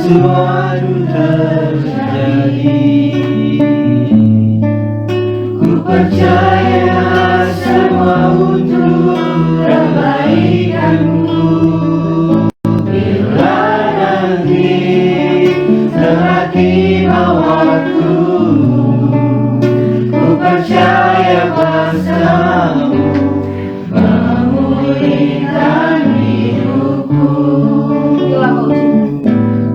sesuatu terjadi. Ku percaya semua untuk kebaikanku. Bila nanti telah tiba waktu, ku percaya kuasa-Mu memulihkan hidupku.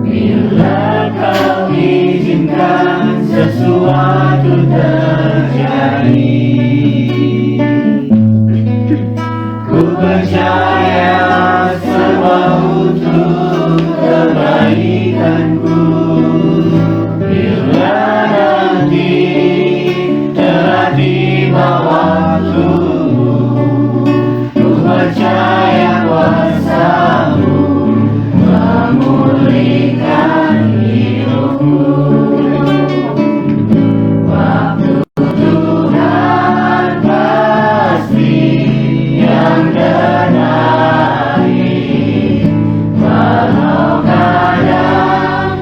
Bila Kau izinkan sesuatu terjadi, ku percaya semua untuk kebaikanku. Bila nanti telah tiba waktu, ku percaya kuasa-Mu memulihkan hidupku. Waktu Tuhan pasti yang terbaik. Walau kadang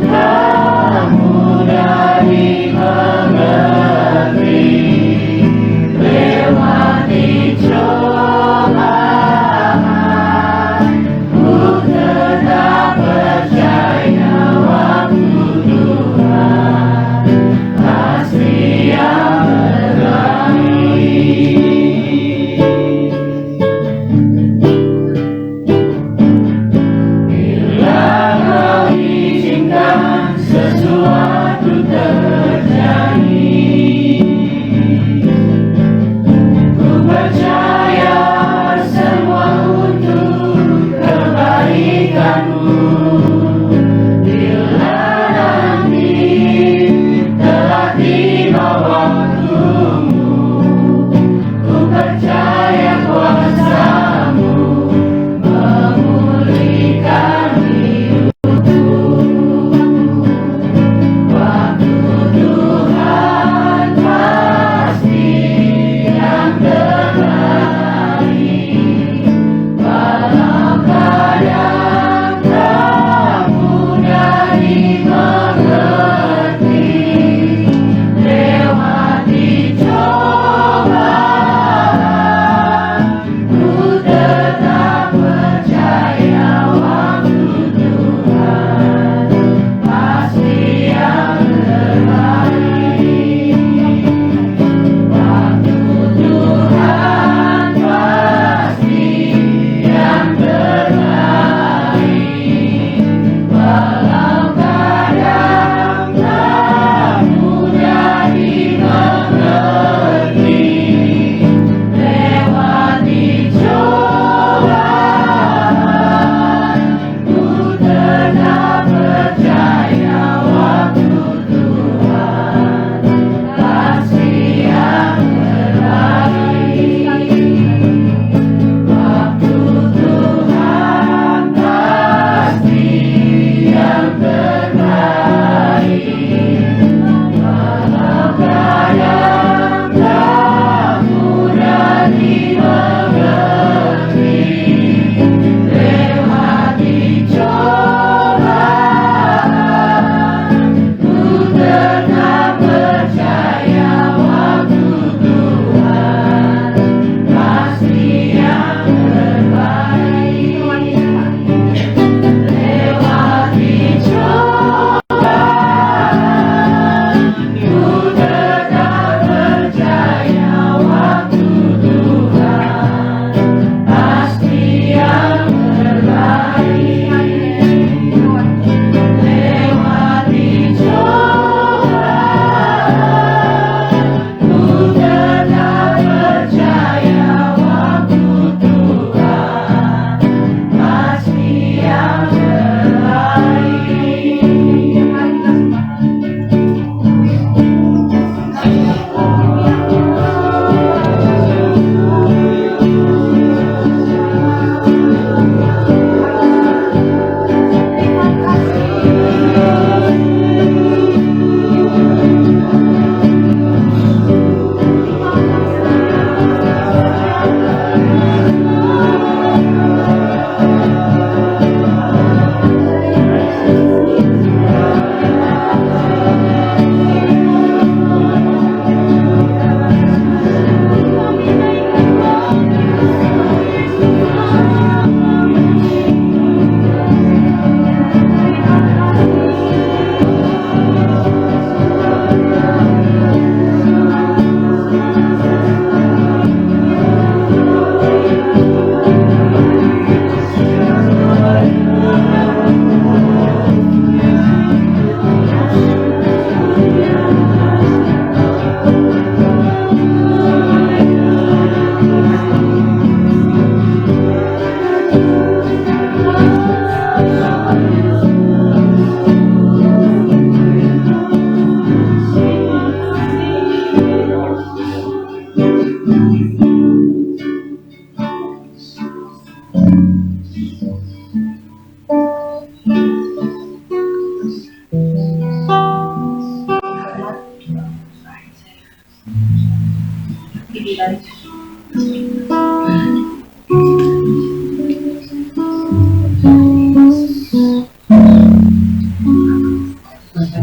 Bapa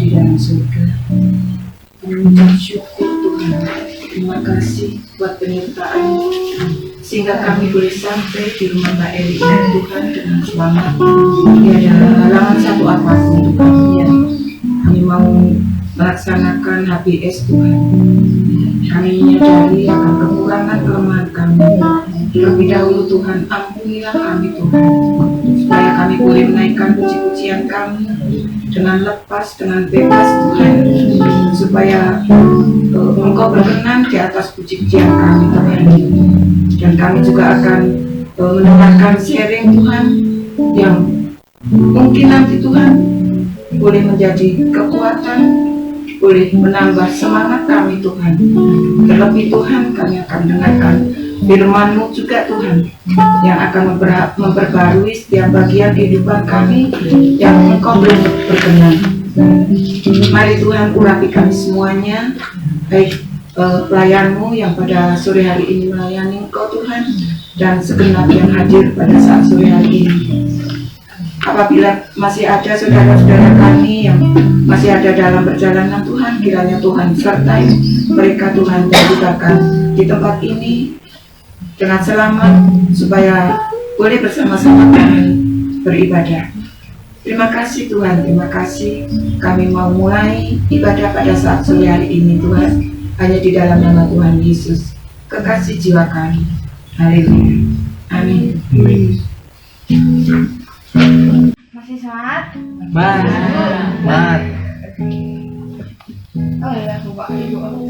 di dalam surga, kami mengucap syukur Tuhan. Terima kasih buat penyertaan sehingga kami boleh sampai di rumah Mbak Eli Tuhan dengan selamat. Tidak ada halangan satu apapun Tuhan. Ya, kami mau melaksanakan HBS Tuhan. Kami menyadari akan kekurangan kelemahan kami. Terlebih dahulu Tuhan, ampunilah kami Tuhan, supaya kami boleh menaikkan puji-pujian kami dengan lepas, dengan bebas Tuhan, supaya Engkau berkenan di atas puji-pujian kami Tuhan. Dan kami juga akan mendengarkan sharing Tuhan yang mungkin nanti Tuhan boleh menjadi kekuatan, boleh menambah semangat kami Tuhan. Terlebih Tuhan, kami akan mendengarkan firman-Mu juga Tuhan, yang akan memperbarui setiap bagian kehidupan kami yang Engkau belum berkenan. Mari Tuhan urapi kami semuanya, baik pelayan-Mu yang pada sore hari ini melayani Engkau Tuhan, dan segenap yang hadir pada saat sore hari ini. Apabila masih ada saudara-saudara kami yang masih ada dalam perjalanan Tuhan, kiranya Tuhan sertai mereka Tuhan, dan dibawakan di tempat ini dengan selamat, supaya boleh bersama-sama kami beribadah. Terima kasih Tuhan, terima kasih. Kami mau mulai ibadah pada saat sore hari ini Tuhan, hanya di dalam nama Tuhan Yesus, kekasih jiwa kami. Haleluya. Amin. Masih semangat? Mat. Oh iya, coba ibu aku.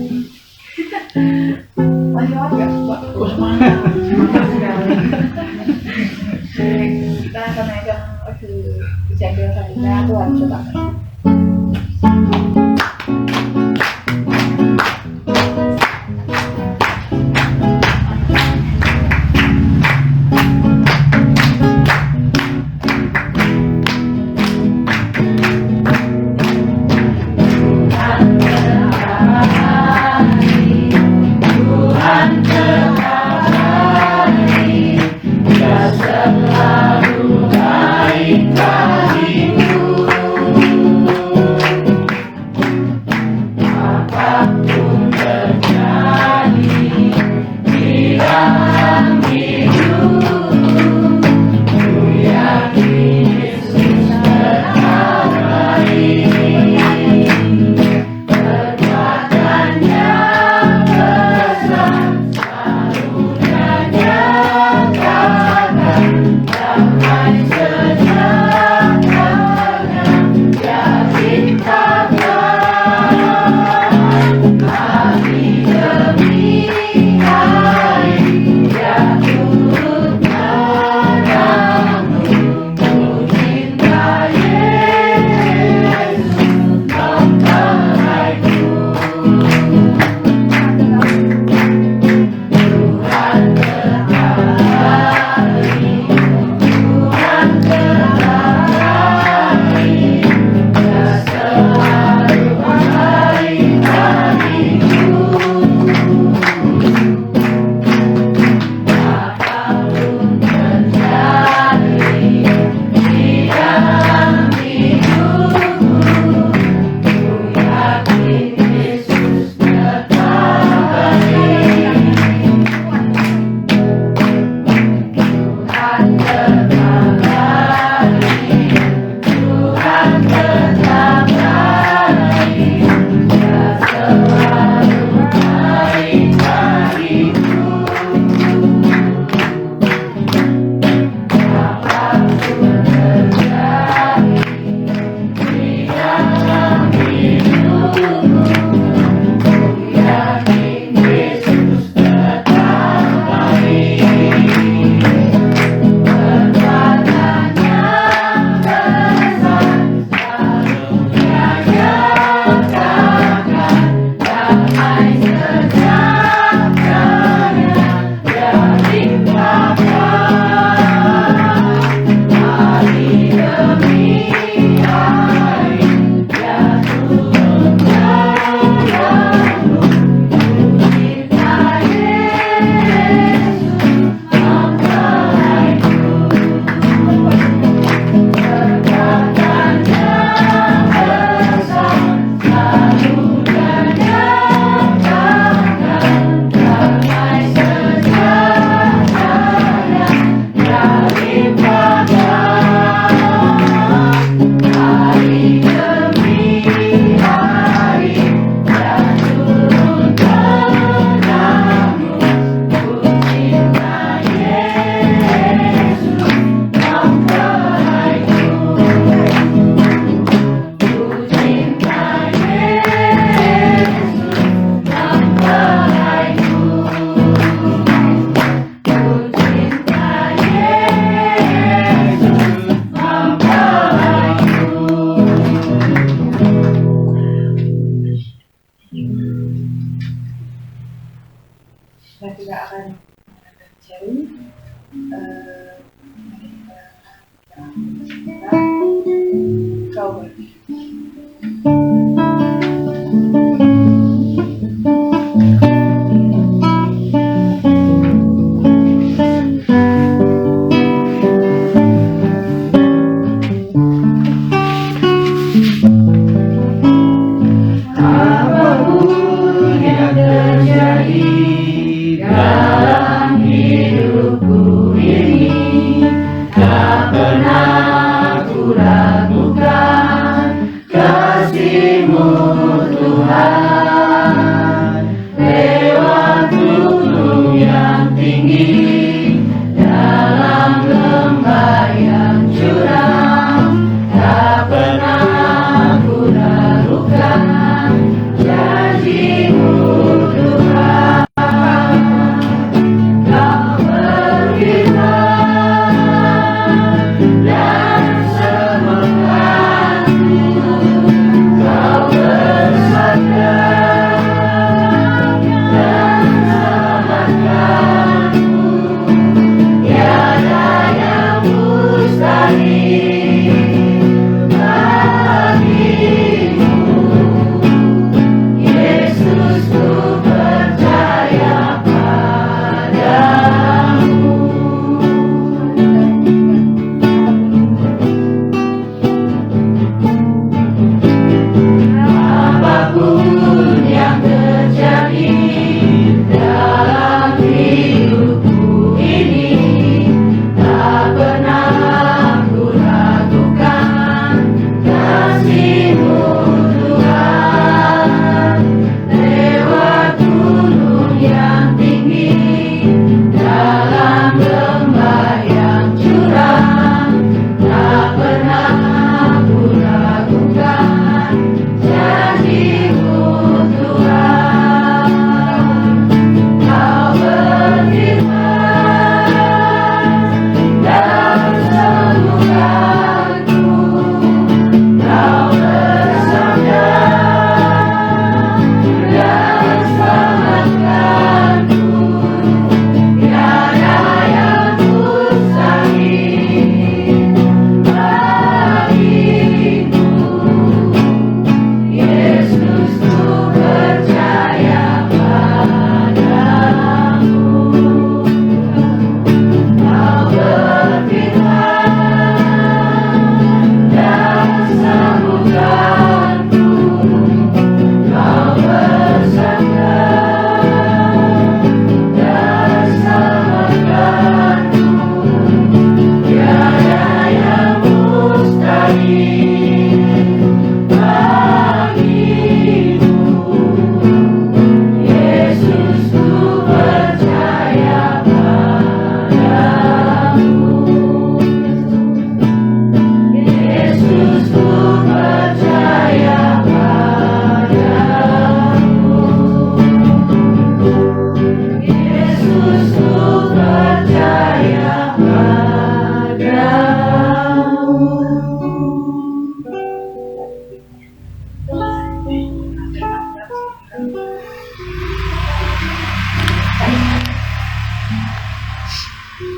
Masih semangat nggak? Kita akan megang jadwal selanjutnya Tuhan coba. Selalu baik bagiku.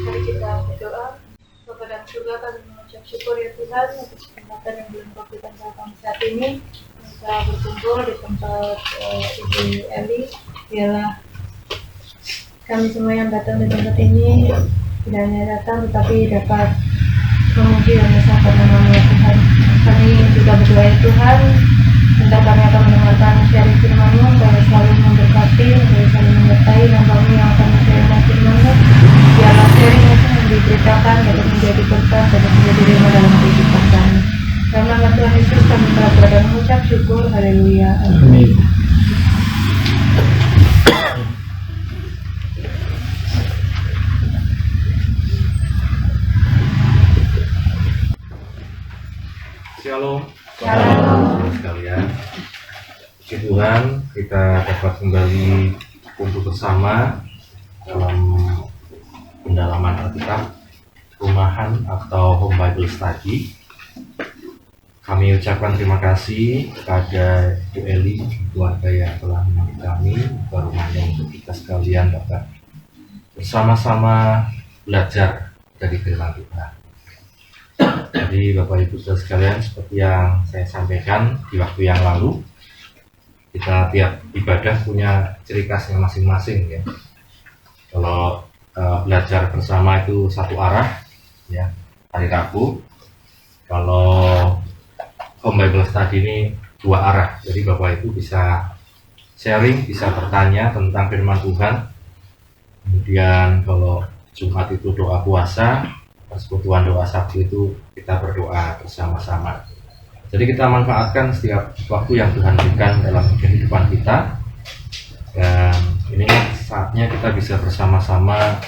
Mari kita berdoa. Bapa dan surga, kami mengucap syukur ya Tuhan atas kesempatan yang belum kau berikan pada kami saat ini bisa berkumpul di tempat Ibu Eli. Biarlah kami semua yang datang di tempat ini tidak hanya datang tetapi dapat memuji dan mengesahkan nama-Mu ya Tuhan. Kami juga berdoa ya Tuhan, hendak kami akan mendengarkan sharing firman-Mu, Kau selalu memberkati, Kau selalu menyertai hamba-Mu yang akan menyampaikan firman-Mu. Biarlah sharing itu yang diberitakan dapat menjadi berkat, dapat menjadi rema dalam kehidupan kami. Dalam nama Tuhan Yesus kami telah berdoa dan mengucap syukur. Haleluya. Amin. Shalom. Shalom. Sekalian. Puji Tuhan, kita dapat kembali kumpul bersama dalam pendalaman Alkitab rumahan atau home Bible study. Kami ucapkan terima kasih kepada Bu Eli, keluarga yang telah menemani kami ke rumahnya untuk kita sekalian dapat bersama-sama belajar dari firman Tuhan. Jadi Bapak Ibu Saudara sekalian, seperti yang saya sampaikan di waktu yang lalu, kita tiap ibadah punya ciri khasnya masing-masing ya. Kalau belajar bersama itu satu arah ya, hari Rabu. Kalau home Bible study ini dua arah, jadi Bapak Ibu bisa sharing, bisa bertanya tentang firman Tuhan. Kemudian kalau Jumat itu doa puasa, persekutuan doa Sabtu itu kita berdoa bersama-sama. Jadi kita manfaatkan setiap waktu yang Tuhan berikan dalam kehidupan kita. Dan ini saatnya kita bisa bersama-sama.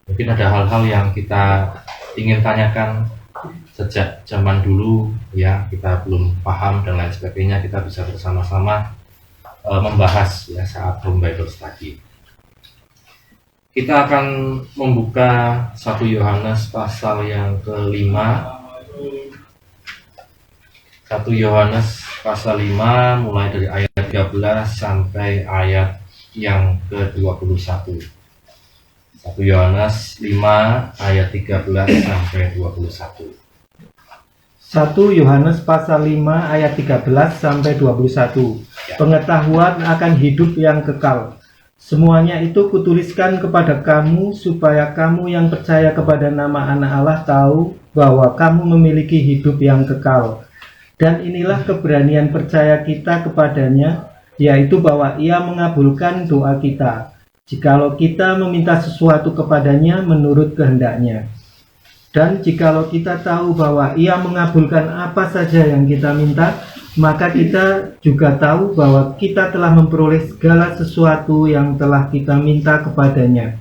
Mungkin ada hal-hal yang kita ingin tanyakan sejak zaman dulu ya, kita belum paham dan lain sebagainya, kita bisa bersama-sama membahas ya saat home Bible study. Kita akan membuka 1 Yohanes pasal yang ke-5. 1 Yohanes pasal 5 mulai dari ayat 13 sampai ayat yang ke-21. 1 1 Yohanes 5 ayat 13 sampai 21. 1 Yohanes pasal 5 ayat 13 sampai 21. Pengetahuan akan hidup yang kekal. Semuanya itu kutuliskan kepada kamu supaya kamu yang percaya kepada nama Anak Allah tahu bahwa kamu memiliki hidup yang kekal. Dan inilah keberanian percaya kita kepadanya, yaitu bahwa Ia mengabulkan doa kita, jikalau kita meminta sesuatu kepadanya menurut kehendaknya. Dan jikalau kita tahu bahwa Ia mengabulkan apa saja yang kita minta, maka kita juga tahu bahwa kita telah memperoleh segala sesuatu yang telah kita minta kepadanya.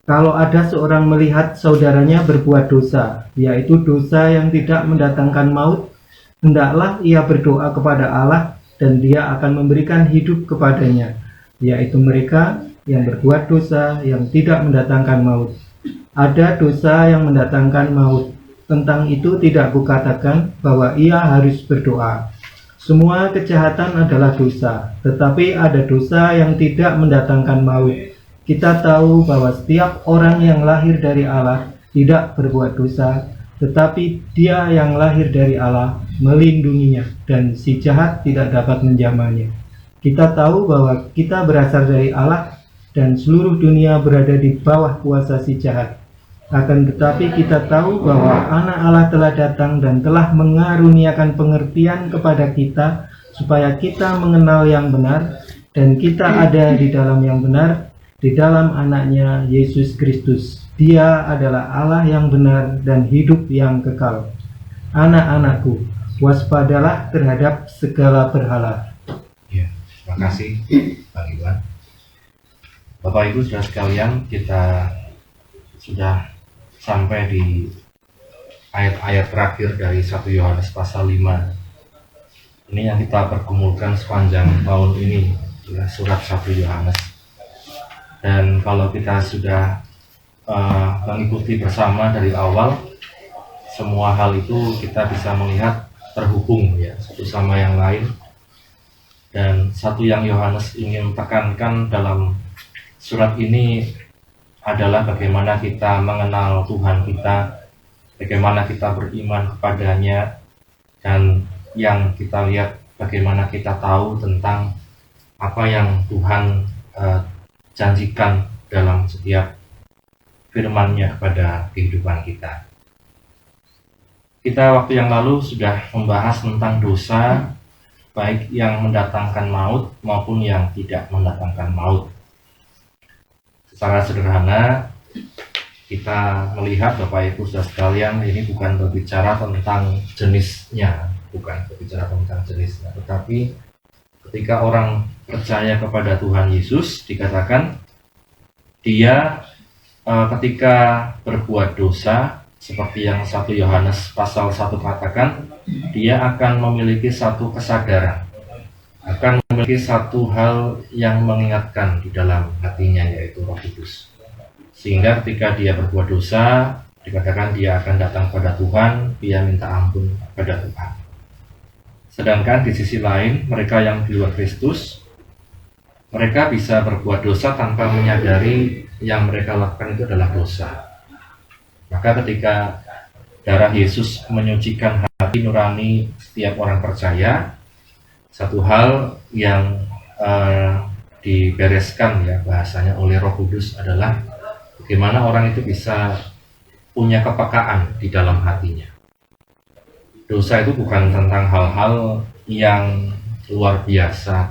Kalau ada seorang melihat saudaranya berbuat dosa, yaitu dosa yang tidak mendatangkan maut, hendaklah ia berdoa kepada Allah dan Dia akan memberikan hidup kepadanya, yaitu mereka yang berbuat dosa yang tidak mendatangkan maut. Ada dosa yang mendatangkan maut. Tentang itu tidak kukatakan bahwa ia harus berdoa. Semua kejahatan adalah dosa, tetapi ada dosa yang tidak mendatangkan maut. Kita tahu bahwa setiap orang yang lahir dari Allah tidak berbuat dosa, tetapi Dia yang lahir dari Allah melindunginya, dan si jahat tidak dapat menjamahnya. Kita tahu bahwa kita berasal dari Allah, dan seluruh dunia berada di bawah kuasa si jahat. Akan tetapi kita tahu bahwa Anak Allah telah datang dan telah mengaruniakan pengertian kepada kita, supaya kita mengenal yang benar, dan kita ada di dalam yang benar, di dalam Anaknya Yesus Kristus. Dia adalah Allah yang benar dan hidup yang kekal. Anak-anakku, waspadalah terhadap segala berhala. Ya, terima kasih Bang Iwan. Bapak Ibu saudara sekalian, kita sudah sampai di ayat-ayat terakhir dari 1 Yohanes pasal 5. Ini yang kita pergumulkan sepanjang tahun ini, ya, surat 1 Yohanes. Dan kalau kita sudah mengikuti bersama dari awal, semua hal itu kita bisa melihat terhubung, ya, satu sama yang lain. Dan satu yang Yohanes ingin tekankan dalam surat ini adalah bagaimana kita mengenal Tuhan kita, bagaimana kita beriman kepadanya, dan yang kita lihat bagaimana kita tahu tentang apa yang Tuhan janjikan dalam setiap firman-Nya kepada kehidupan kita. Kita waktu yang lalu sudah membahas tentang dosa, baik yang mendatangkan maut maupun yang tidak mendatangkan maut. Secara sederhana, kita melihat Bapak Ibu saudara sekalian, ini bukan berbicara tentang jenisnya, tetapi ketika orang percaya kepada Tuhan Yesus, dikatakan dia ketika berbuat dosa, seperti yang 1 Yohanes pasal 1 katakan, dia akan memiliki satu kesadaran, akan memiliki satu hal yang mengingatkan di dalam hatinya, yaitu Roh Kudus. Sehingga ketika dia berbuat dosa, dikatakan dia akan datang pada Tuhan, dia minta ampun pada Tuhan. Sedangkan di sisi lain, mereka yang di luar Kristus, mereka bisa berbuat dosa tanpa menyadari yang mereka lakukan itu adalah dosa. Maka ketika darah Yesus menyucikan hati nurani setiap orang percaya, satu hal yang dibereskan, ya, bahasanya oleh Roh Kudus adalah bagaimana orang itu bisa punya kepekaan di dalam hatinya. Dosa itu bukan tentang hal-hal yang luar biasa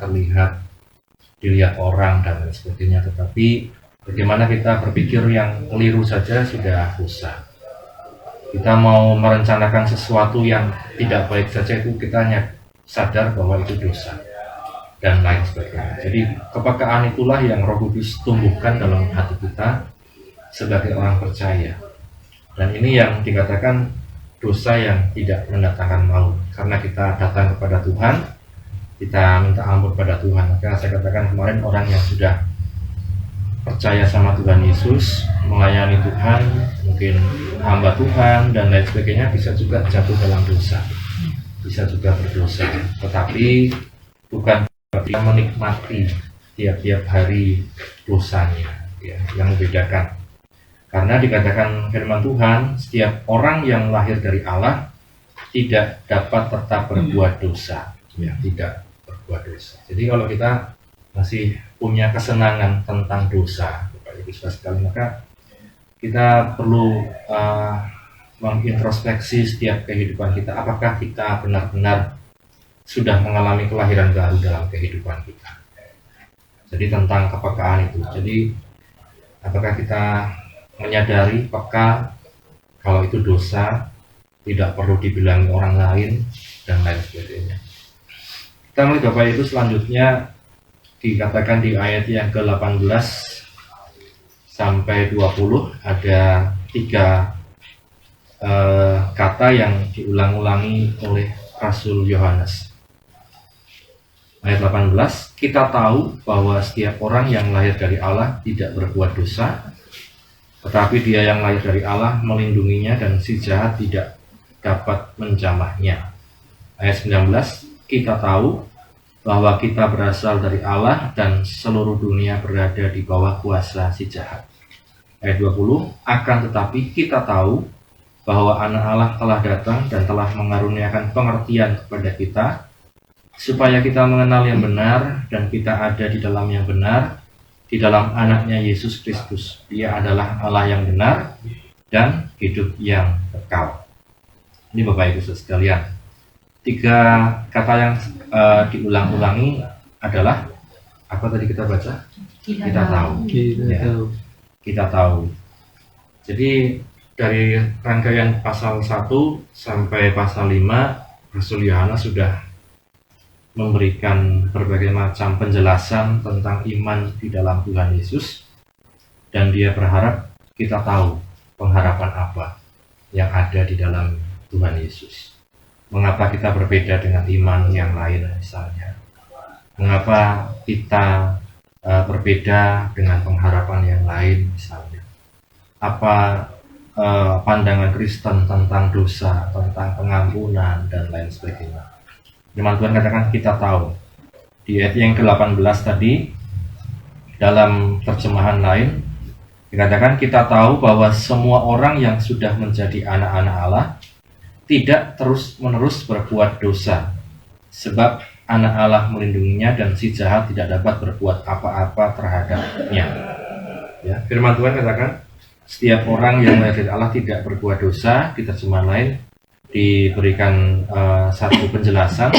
dilihat orang dan lain sebagainya, tetapi bagaimana kita berpikir yang keliru saja sudah dosa. Kita mau merencanakan sesuatu yang tidak baik saja itu kita hanya sadar bahwa itu dosa dan lain sebagainya. Jadi kepekaan itulah yang Roh Kudus tumbuhkan dalam hati kita sebagai orang percaya. Dan ini yang dikatakan dosa yang tidak mendatangkan maut, karena kita datang kepada Tuhan, kita minta ampun pada Tuhan. Maka saya katakan kemarin, orang yang sudah percaya sama Tuhan Yesus, melayani Tuhan, mungkin hamba Tuhan dan lain sebagainya, bisa juga jatuh dalam dosa, bisa juga berdosa. Tetapi bukan berarti menikmati tiap-tiap hari dosanya, ya, yang membedakan. Karena dikatakan firman Tuhan, setiap orang yang lahir dari Allah tidak dapat tetap berbuat dosa, ya, tidak berbuat dosa. Jadi kalau kita masih punya kesenangan tentang dosa, Bapak Ibu Saudara sekalian, maka kita perlu mengintrospeksi setiap kehidupan kita. Apakah kita benar-benar sudah mengalami kelahiran baru dalam kehidupan kita? Jadi tentang kepekaan itu. Jadi apakah kita menyadari peka kalau itu dosa, tidak perlu dibilangi orang lain, dan lain sebagainya. Kita melihat Bapak Ibu selanjutnya dikatakan di ayat yang ke-18 sampai 20 ada 3 kata yang diulang-ulangi oleh Rasul Yohanes. Ayat 18, kita tahu bahwa setiap orang yang lahir dari Allah tidak berbuat dosa, tetapi dia yang lahir dari Allah melindunginya dan si jahat tidak dapat menjamahnya. Ayat 19, kita tahu bahwa kita berasal dari Allah dan seluruh dunia berada di bawah kuasa si jahat. Ayat 20, akan tetapi kita tahu bahwa anak Allah telah datang dan telah mengaruniakan pengertian kepada kita, supaya kita mengenal yang benar dan kita ada di dalam yang benar, di dalam anaknya Yesus Kristus. Dia adalah Allah yang benar dan hidup yang kekal. Ini Bapak Ibu Saudara sekalian, 3 kata yang diulang-ulangi adalah apa tadi kita baca? Kita tahu. Kita tahu. Jadi dari rangkaian pasal 1 sampai pasal 5, Rasul Yohanes sudah memberikan berbagai macam penjelasan tentang iman di dalam Tuhan Yesus, dan dia berharap kita tahu pengharapan apa yang ada di dalam Tuhan Yesus. Mengapa kita berbeda dengan iman yang lain misalnya? Mengapa kita berbeda dengan pengharapan yang lain misalnya? Apa pandangan Kristen tentang dosa, tentang pengampunan, dan lain sebagainya? Firman Tuhan katakan kita tahu. Di ayat yang ke-18 tadi, dalam terjemahan lain dikatakan kita tahu bahwa semua orang yang sudah menjadi anak-anak Allah tidak terus-menerus berbuat dosa, sebab anak Allah melindunginya dan si jahat tidak dapat berbuat apa-apa terhadapnya. Ya, firman Tuhan katakan setiap orang yang lahir dari Allah tidak berbuat dosa. Di terjemahan lain diberikan satu penjelasan,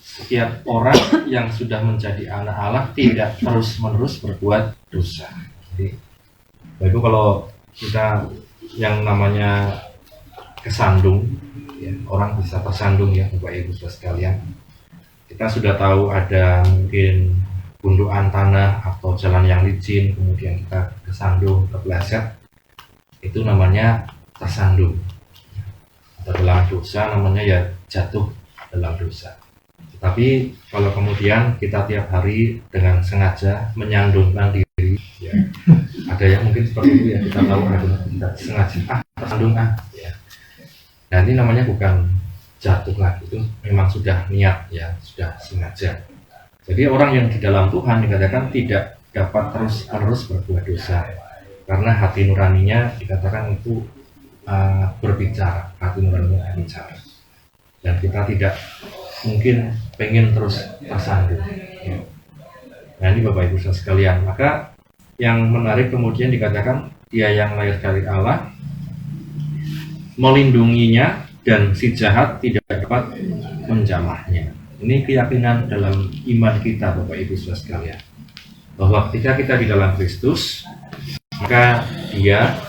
setiap orang yang sudah menjadi anak Allah tidak terus-menerus berbuat dosa. Jadi, Bapak kalau kita yang namanya kesandung, ya, orang bisa tersandung ya Bapak Ibu Saudara sekalian. Kita sudah tahu ada mungkin gundukan tanah atau jalan yang licin, kemudian kita kesandung, kepleset, itu namanya tersandung. Dalam dosa namanya ya jatuh dalam dosa. Tetapi kalau kemudian kita tiap hari dengan sengaja menyandungkan diri, ya, ada yang mungkin seperti itu ya, kita tahu ada kita sengaja tersandung ya. Nah ini namanya bukan jatuh lagi, itu memang sudah niat ya, sudah sengaja. Jadi orang yang di dalam Tuhan dikatakan tidak dapat terus-menerus berbuat dosa, karena hati nuraninya dikatakan itu berbicara, hati nuraninya berbicara, dan kita tidak mungkin pengen terus tersandung ya. Nah ini Bapak Ibu Saudara sekalian, maka yang menarik kemudian dikatakan dia yang lahir dari Allah melindunginya dan si jahat tidak dapat menjamahnya. Ini keyakinan dalam iman kita Bapak Ibu Saudara sekalian, bahwa ketika kita di dalam Kristus, maka dia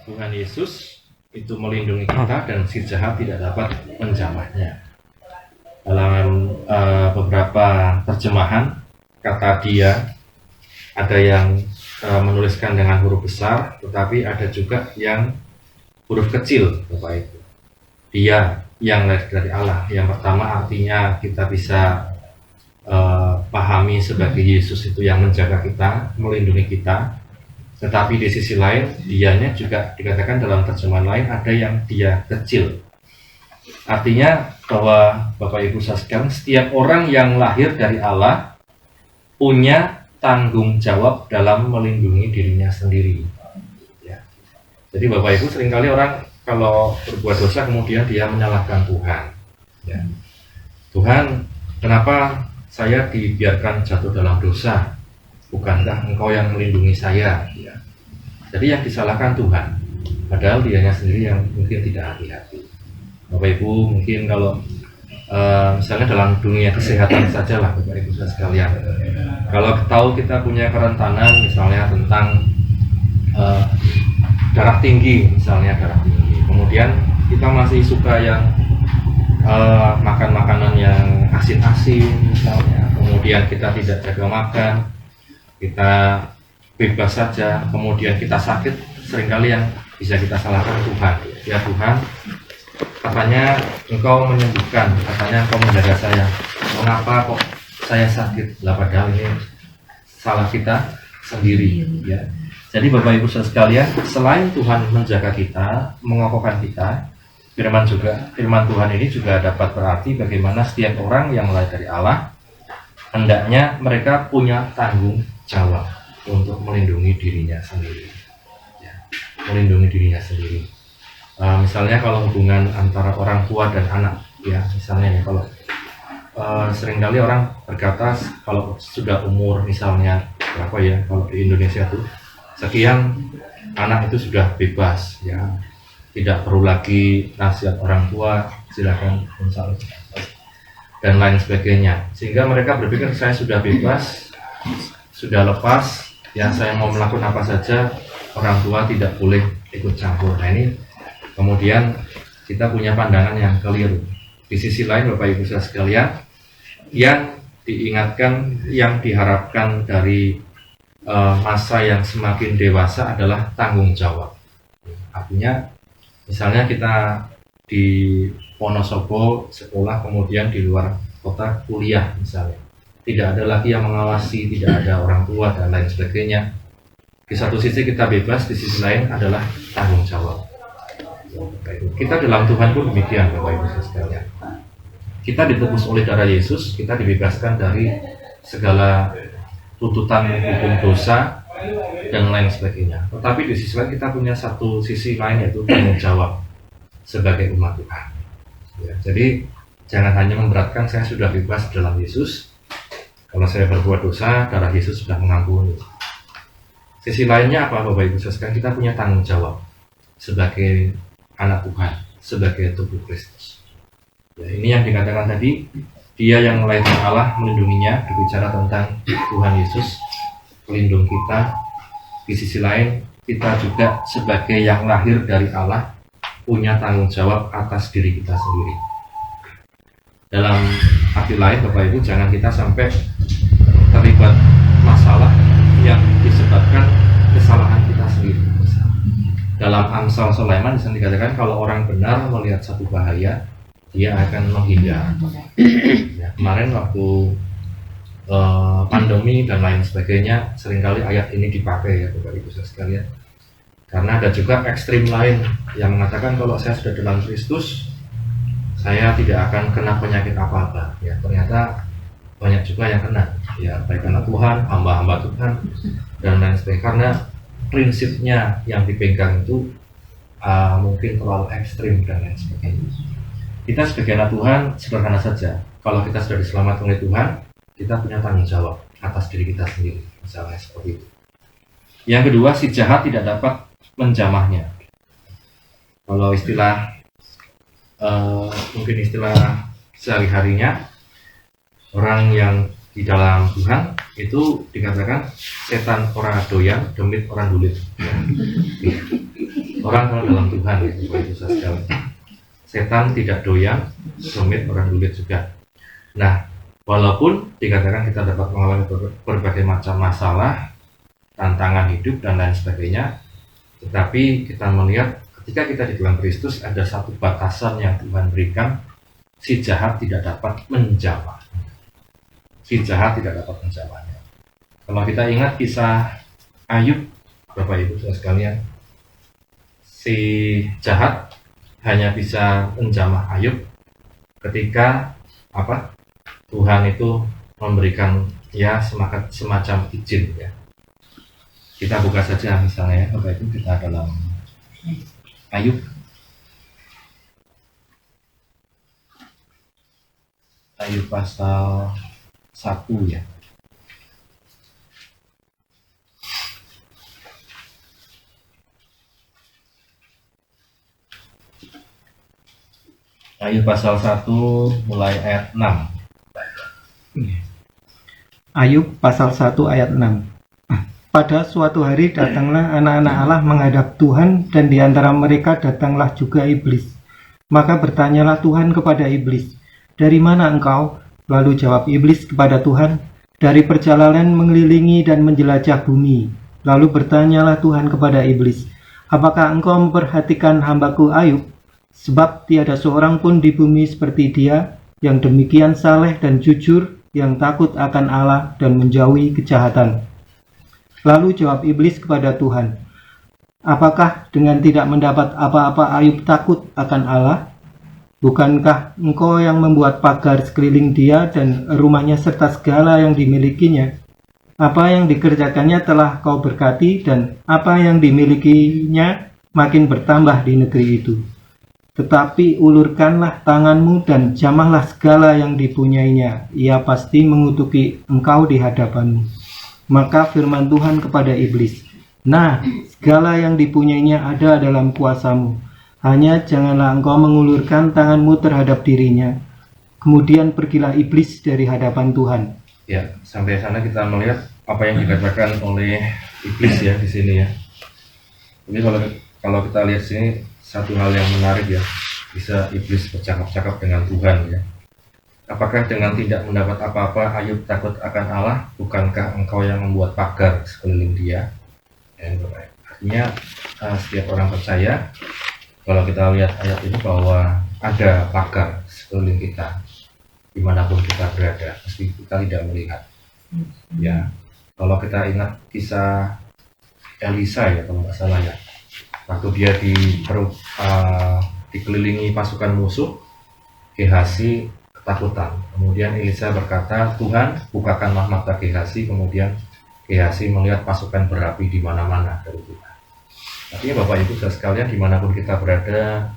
Tuhan Yesus itu melindungi kita dan si jahat tidak dapat menjamahnya. Dalam beberapa terjemahan kata dia ada yang menuliskan dengan huruf besar, tetapi ada juga yang huruf kecil Bapak Ibu. Dia yang lahir dari Allah. Yang pertama artinya kita bisa pahami sebagai Yesus itu yang menjaga kita, melindungi kita. Tetapi di sisi lain, dianya juga dikatakan dalam terjemahan lain ada yang dia kecil. Artinya bahwa Bapak Ibu sekalian, setiap orang yang lahir dari Allah punya tanggung jawab dalam melindungi dirinya sendiri. Jadi Bapak Ibu, seringkali orang kalau berbuat dosa kemudian dia menyalahkan Tuhan. Ya. Tuhan, kenapa saya dibiarkan jatuh dalam dosa? Bukankah Engkau yang melindungi saya? Ya. Jadi yang disalahkan Tuhan, padahal dianya sendiri yang mungkin tidak hati-hati. Bapak Ibu, mungkin kalau misalnya dalam dunia kesehatan saja lah Bapak Ibu sekalian, kalau tahu kita punya kerentanan misalnya tentang darah tinggi, misalnya darah tinggi, kemudian kita masih suka yang makan makanan yang asin-asin misalnya, kemudian kita tidak jaga makan, kita bebas saja, kemudian kita sakit, seringkali yang bisa kita salahkan Tuhan. Ya Tuhan, katanya Engkau menyembuhkan, katanya Engkau menjaga saya, mengapa kok saya sakit? Lah padahal ini salah kita sendiri. Ya. Jadi Bapak Ibu sekalian, selain Tuhan menjaga kita, mengokohkan kita, firman Tuhan ini juga dapat berarti bagaimana setiap orang yang mulai dari Allah hendaknya mereka punya tanggung jawab untuk melindungi dirinya sendiri. Ya, melindungi dirinya sendiri. Misalnya kalau hubungan antara orang tua dan anak, ya misalnya ya, kalau seringkali orang berkata kalau sudah umur misalnya berapa ya, kalau di Indonesia tuh sekian, anak itu sudah bebas, ya tidak perlu lagi nasihat orang tua, silakan dan lain sebagainya, sehingga mereka berpikir saya sudah bebas, sudah lepas, ya saya mau melakukan apa saja, orang tua tidak boleh ikut campur. Nah ini kemudian kita punya pandangan yang keliru. Di sisi lain Bapak Ibu sekalian, yang diingatkan, yang diharapkan dari masa yang semakin dewasa adalah tanggung jawab. Artinya misalnya kita di Wonosobo sekolah, kemudian di luar kota kuliah misalnya, tidak ada lagi yang mengawasi, tidak ada orang tua dan lain sebagainya. Di satu sisi kita bebas, di sisi lain adalah tanggung jawab. Kita dalam Tuhan pun demikian Bapak Ibu sekalian. Kita ditebus oleh darah Yesus, kita dibebaskan dari segala tuntutan hukum dosa dan lain sebagainya. Tetapi di sisi lain kita punya satu sisi lain, yaitu tanggung jawab sebagai umat Tuhan. Ya, jadi jangan hanya memberatkan saya sudah bebas dalam Yesus, kalau saya berbuat dosa darah Yesus sudah mengampuni. Sisi lainnya apa Bapak Ibu sekalian? Kita punya tanggung jawab sebagai anak Tuhan, sebagai tubuh Kristus. Ya, ini yang dikatakan tadi, Dia yang melahirkan Allah melindunginya, berbicara tentang Tuhan Yesus pelindung kita. Di sisi lain kita juga sebagai yang lahir dari Allah punya tanggung jawab atas diri kita sendiri. Dalam arti lain Bapak Ibu, jangan kita sampai terlibat masalah yang disebabkan kesalahan kita sendiri. Dalam Amsal Sulaiman disini dikatakan kalau orang benar melihat satu bahaya, dia akan menghindar. Ya, kemarin waktu pandemi dan lain sebagainya, seringkali ayat ini dipakai ya Bapak Ibu sekalian. Karena ada juga ekstrim lain yang mengatakan kalau saya sudah dalam Kristus, saya tidak akan kena penyakit apa-apa. Ya, ternyata banyak juga yang kena. Ya, baik anak Tuhan, hamba-hamba Tuhan dan lain sebagainya. Karena prinsipnya yang dipegang itu mungkin terlalu ekstrim dan lain sebagainya. Kita sebagai anak Tuhan sederhana saja. Kalau kita sudah diselamatkan oleh Tuhan, kita punya tanggung jawab atas diri kita sendiri, misalnya seperti itu. Yang kedua, si jahat tidak dapat menjamahnya. Kalau istilah mungkin istilah sehari-harinya, orang yang di dalam Tuhan itu dikatakan setan orang doyan, demit orang dulit. Orang kalau dalam Tuhan itu sekali. Setan tidak doyan, demit orang dulit juga. Nah, walaupun dikatakan kita dapat mengalami berbagai macam masalah, tantangan hidup dan lain sebagainya, tetapi kita melihat ketika kita di dalam Kristus ada satu batasan yang Tuhan berikan, si jahat tidak dapat menjamah. Si jahat tidak dapat menjamahnya. Kalau kita ingat kisah Ayub, Bapak Ibu sekalian, si jahat hanya bisa menjamah Ayub ketika Tuhan itu memberikan ya semacam izin ya. Kita buka saja misalnya Bapak Ibu, kita dalam Ayub. Ayub pasal 1 ya. Ayub pasal 1 mulai ayat 6. Ayub pasal 1 ayat 6. Pada suatu hari datanglah anak-anak Allah menghadap Tuhan, dan di antara mereka datanglah juga iblis. Maka bertanyalah Tuhan kepada iblis, "Dari mana engkau?" Lalu jawab iblis kepada Tuhan, "Dari perjalanan mengelilingi dan menjelajah bumi." Lalu bertanyalah Tuhan kepada iblis, "Apakah engkau memperhatikan hambaku Ayub? Sebab tiada seorang pun di bumi seperti dia, yang demikian saleh dan jujur, yang takut akan Allah dan menjauhi kejahatan." Lalu jawab iblis kepada Tuhan, "Apakah dengan tidak mendapat apa-apa Ayub takut akan Allah? Bukankah engkau yang membuat pagar sekeliling dia dan rumahnya serta segala yang dimilikinya? Apa yang dikerjakannya telah kau berkati, dan apa yang dimilikinya makin bertambah di negeri itu. Tetapi ulurkanlah tanganmu dan jamahlah segala yang dipunyainya. Ia pasti mengutuki engkau di hadapanmu." Maka firman Tuhan kepada iblis, "Nah, segala yang dipunyainya ada dalam kuasamu. Hanya janganlah engkau mengulurkan tanganmu terhadap dirinya." Kemudian pergilah iblis dari hadapan Tuhan. Ya, sampai sana kita melihat apa yang dikatakan oleh iblis ya di sini ya. Jadi kalau kita lihat sini satu hal yang menarik ya, bisa iblis bercakap-cakap dengan Tuhan ya. Apakah dengan tidak mendapat apa-apa Ayub takut akan Allah? Bukankah engkau yang membuat pagar sekeliling dia? Ya, artinya setiap orang percaya, kalau kita lihat ayat ini bahwa ada pagar sekeliling kita dimanapun kita berada, meski kita tidak melihat. Ya, kalau kita ingat kisah Elisa ya, kalau nggak salah ya, waktu dia dikelilingi pasukan musuh, Gehazi ketakutan. Kemudian Elisa berkata, "Tuhan, bukakanlah mata Gehazi." Kemudian Gehazi melihat pasukan berapi di mana-mana dari Tuhan. Artinya Bapak Ibu saudara sekalian, dimanapun kita berada,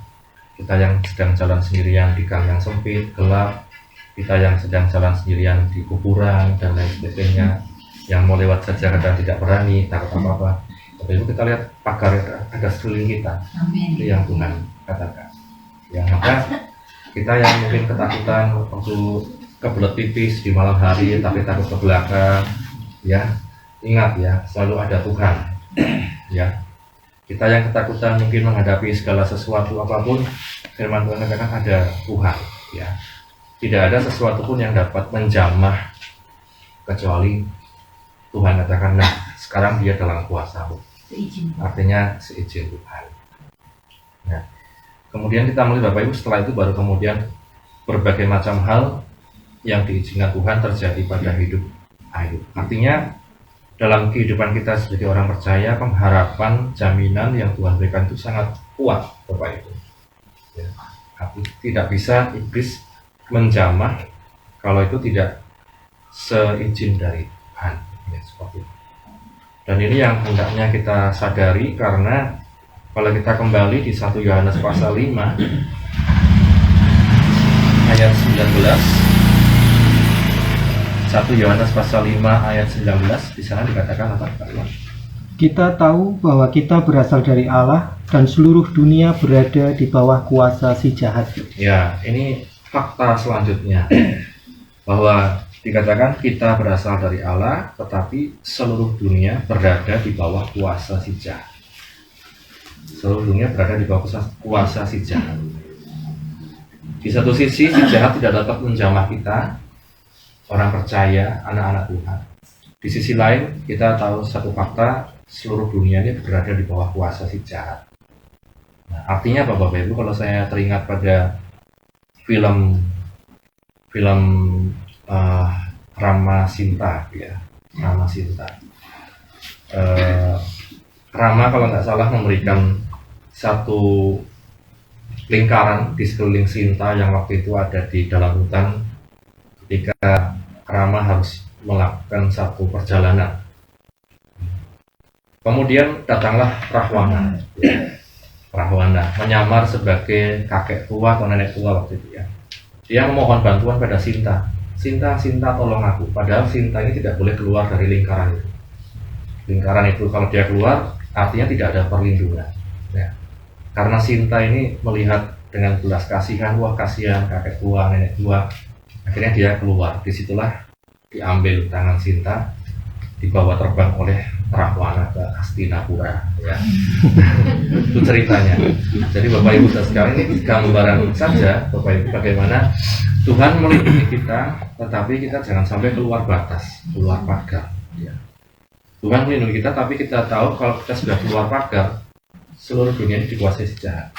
kita yang sedang jalan sendirian di gang yang sempit, gelap, kita yang sedang jalan sendirian di kuburan dan lain sebagainya, yang mau lewat saja kadang tidak berani, takut apa-apa. Bapak Ibu, kita lihat pagar ada sekeliling kita. Itu yang Tuhan katakan. Ya, maka kita yang mungkin ketakutan waktu kebelet pipis di malam hari tapi takut ke belakang, ya ingat ya, selalu ada Tuhan. Ya, kita yang ketakutan mungkin menghadapi segala sesuatu apapun, firman Tuhan katakan ada Tuhan. Ya, tidak ada sesuatu pun yang dapat menjamah kecuali Tuhan katakan, "Nah, sekarang dia dalam kuasa-Mu." Artinya seizin Tuhan. Nah, kemudian kita melihat Bapak Ibu, setelah itu baru kemudian berbagai macam hal yang diizinkan Tuhan terjadi pada hidup Ayub. Artinya dalam kehidupan kita sebagai orang percaya, pengharapan, jaminan yang Tuhan berikan itu sangat kuat Bapak Ibu. Ya, tidak bisa iblis menjamah kalau itu tidak seizin dari Tuhan. Ya, seperti itu. Dan ini yang hendaknya kita sadari, karena kalau kita kembali di 1 Yohanes pasal 5 ayat 19, 1 Yohanes pasal 5 ayat 19, di sana dikatakan apa? Kita tahu bahwa kita berasal dari Allah, dan seluruh dunia berada di bawah kuasa si jahat. Ya, ini fakta selanjutnya, bahwa dikatakan kita berasal dari Allah, tetapi seluruh dunia berada di bawah kuasa si jahat. Seluruh dunia berada di bawah kuasa si jahat. Di satu sisi, si jahat tidak dapat menjamah kita, orang percaya, anak-anak Tuhan. Di sisi lain, kita tahu satu fakta, seluruh dunia ini berada di bawah kuasa si jahat. Nah, artinya apa Bapak Ibu? Kalau saya teringat pada film Rama Sinta, ya, Rama Sinta. Rama kalau nggak salah memberikan satu lingkaran di sekeliling Sinta yang waktu itu ada di dalam hutan, ketika Rama harus melakukan satu perjalanan. Kemudian datanglah Rahwana. Ya. Rahwana, menyamar sebagai kakek tua atau nenek tua waktu itu ya. Dia memohon bantuan pada Sinta. Sinta, Sinta tolong aku. Padahal Sinta ini tidak boleh keluar dari lingkaran itu. Lingkaran itu kalau dia keluar artinya tidak ada perlindungan. Ya. Karena Sinta ini melihat dengan belas kasihan, wah kasihan kakek tua, nenek tua. Akhirnya dia keluar. Disitulah diambil tangan Sinta, dibawa terbang oleh Rahwana ke Hastinapura ya. Itu ceritanya. Jadi Bapak Ibu sekalian, ini gambaran saja Bapak Ibu bagaimana Tuhan melindungi kita, tetapi kita jangan sampai keluar batas, keluar pagar ya. Tuhan melindungi kita, tapi kita tahu kalau kita sudah keluar pagar, seluruh dunia ini dikuasai si jahat.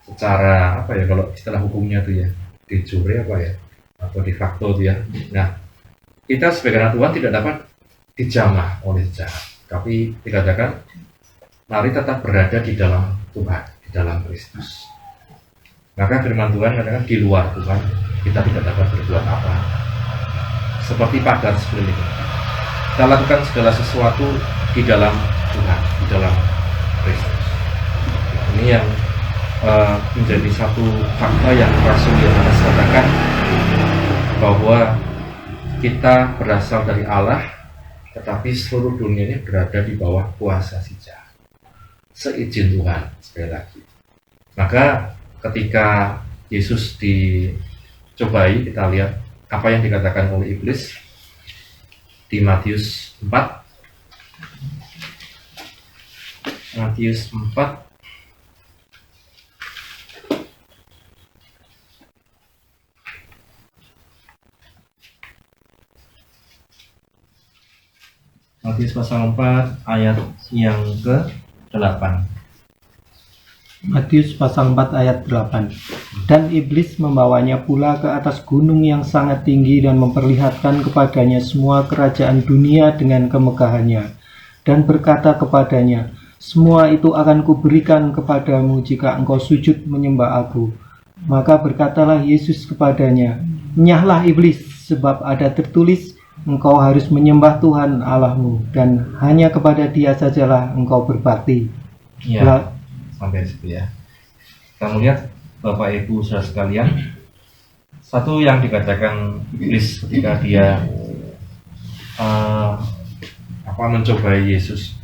Secara apa ya, kalau istilah hukumnya itu ya, de jure apa ya, atau de facto itu ya. Nah, kita sebagai anak Tuhan tidak dapat dijamah oleh jahat, tapi dikatakan mari tetap berada di dalam Tuhan, di dalam Kristus. Maka firman Tuhan katakan di luar Tuhan kita tidak dapat berbuat apa, seperti pagar sekeliling. Kita lakukan segala sesuatu di dalam Tuhan, di dalam Kristus. Ini yang menjadi satu fakta yang Rasul Yohanes katakan, bahwa kita berasal dari Allah, tetapi seluruh dunia ini berada di bawah kuasa si jahat. Seizin Tuhan, sekali lagi. Maka ketika Yesus dicobai, kita lihat apa yang dikatakan oleh iblis di Matius 4. Matius 4 Matius pasal 4 ayat yang ke-8. Matius pasal 4 ayat 8. Dan iblis membawanya pula ke atas gunung yang sangat tinggi dan memperlihatkan kepadanya semua kerajaan dunia dengan kemegahannya, dan berkata kepadanya, semua itu akan kuberikan kepadamu jika engkau sujud menyembah aku. Maka berkatalah Yesus kepadanya, enyahlah iblis, sebab ada tertulis, engkau harus menyembah Tuhan Allahmu, dan hanya kepada Dia sajalah engkau berbakti. Ya, sampai situ ya. Kita melihat Bapak Ibu saudara sekalian, satu yang dikatakan iblis ketika dia mencobai Yesus,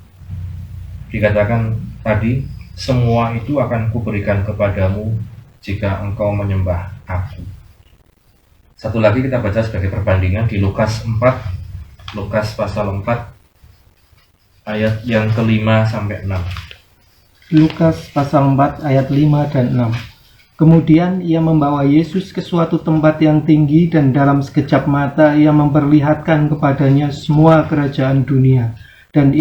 dikatakan tadi, semua itu akan kuberikan kepadamu jika engkau menyembah aku. Satu lagi kita baca sebagai perbandingan di Lukas 4, Lukas pasal 4 ayat yang ke-5 sampai 6. Lukas pasal 4 ayat 5 dan 6. Kemudian ia membawa Yesus ke suatu tempat yang tinggi, dan dalam sekejap mata ia memperlihatkan kepadanya semua kerajaan dunia. Dan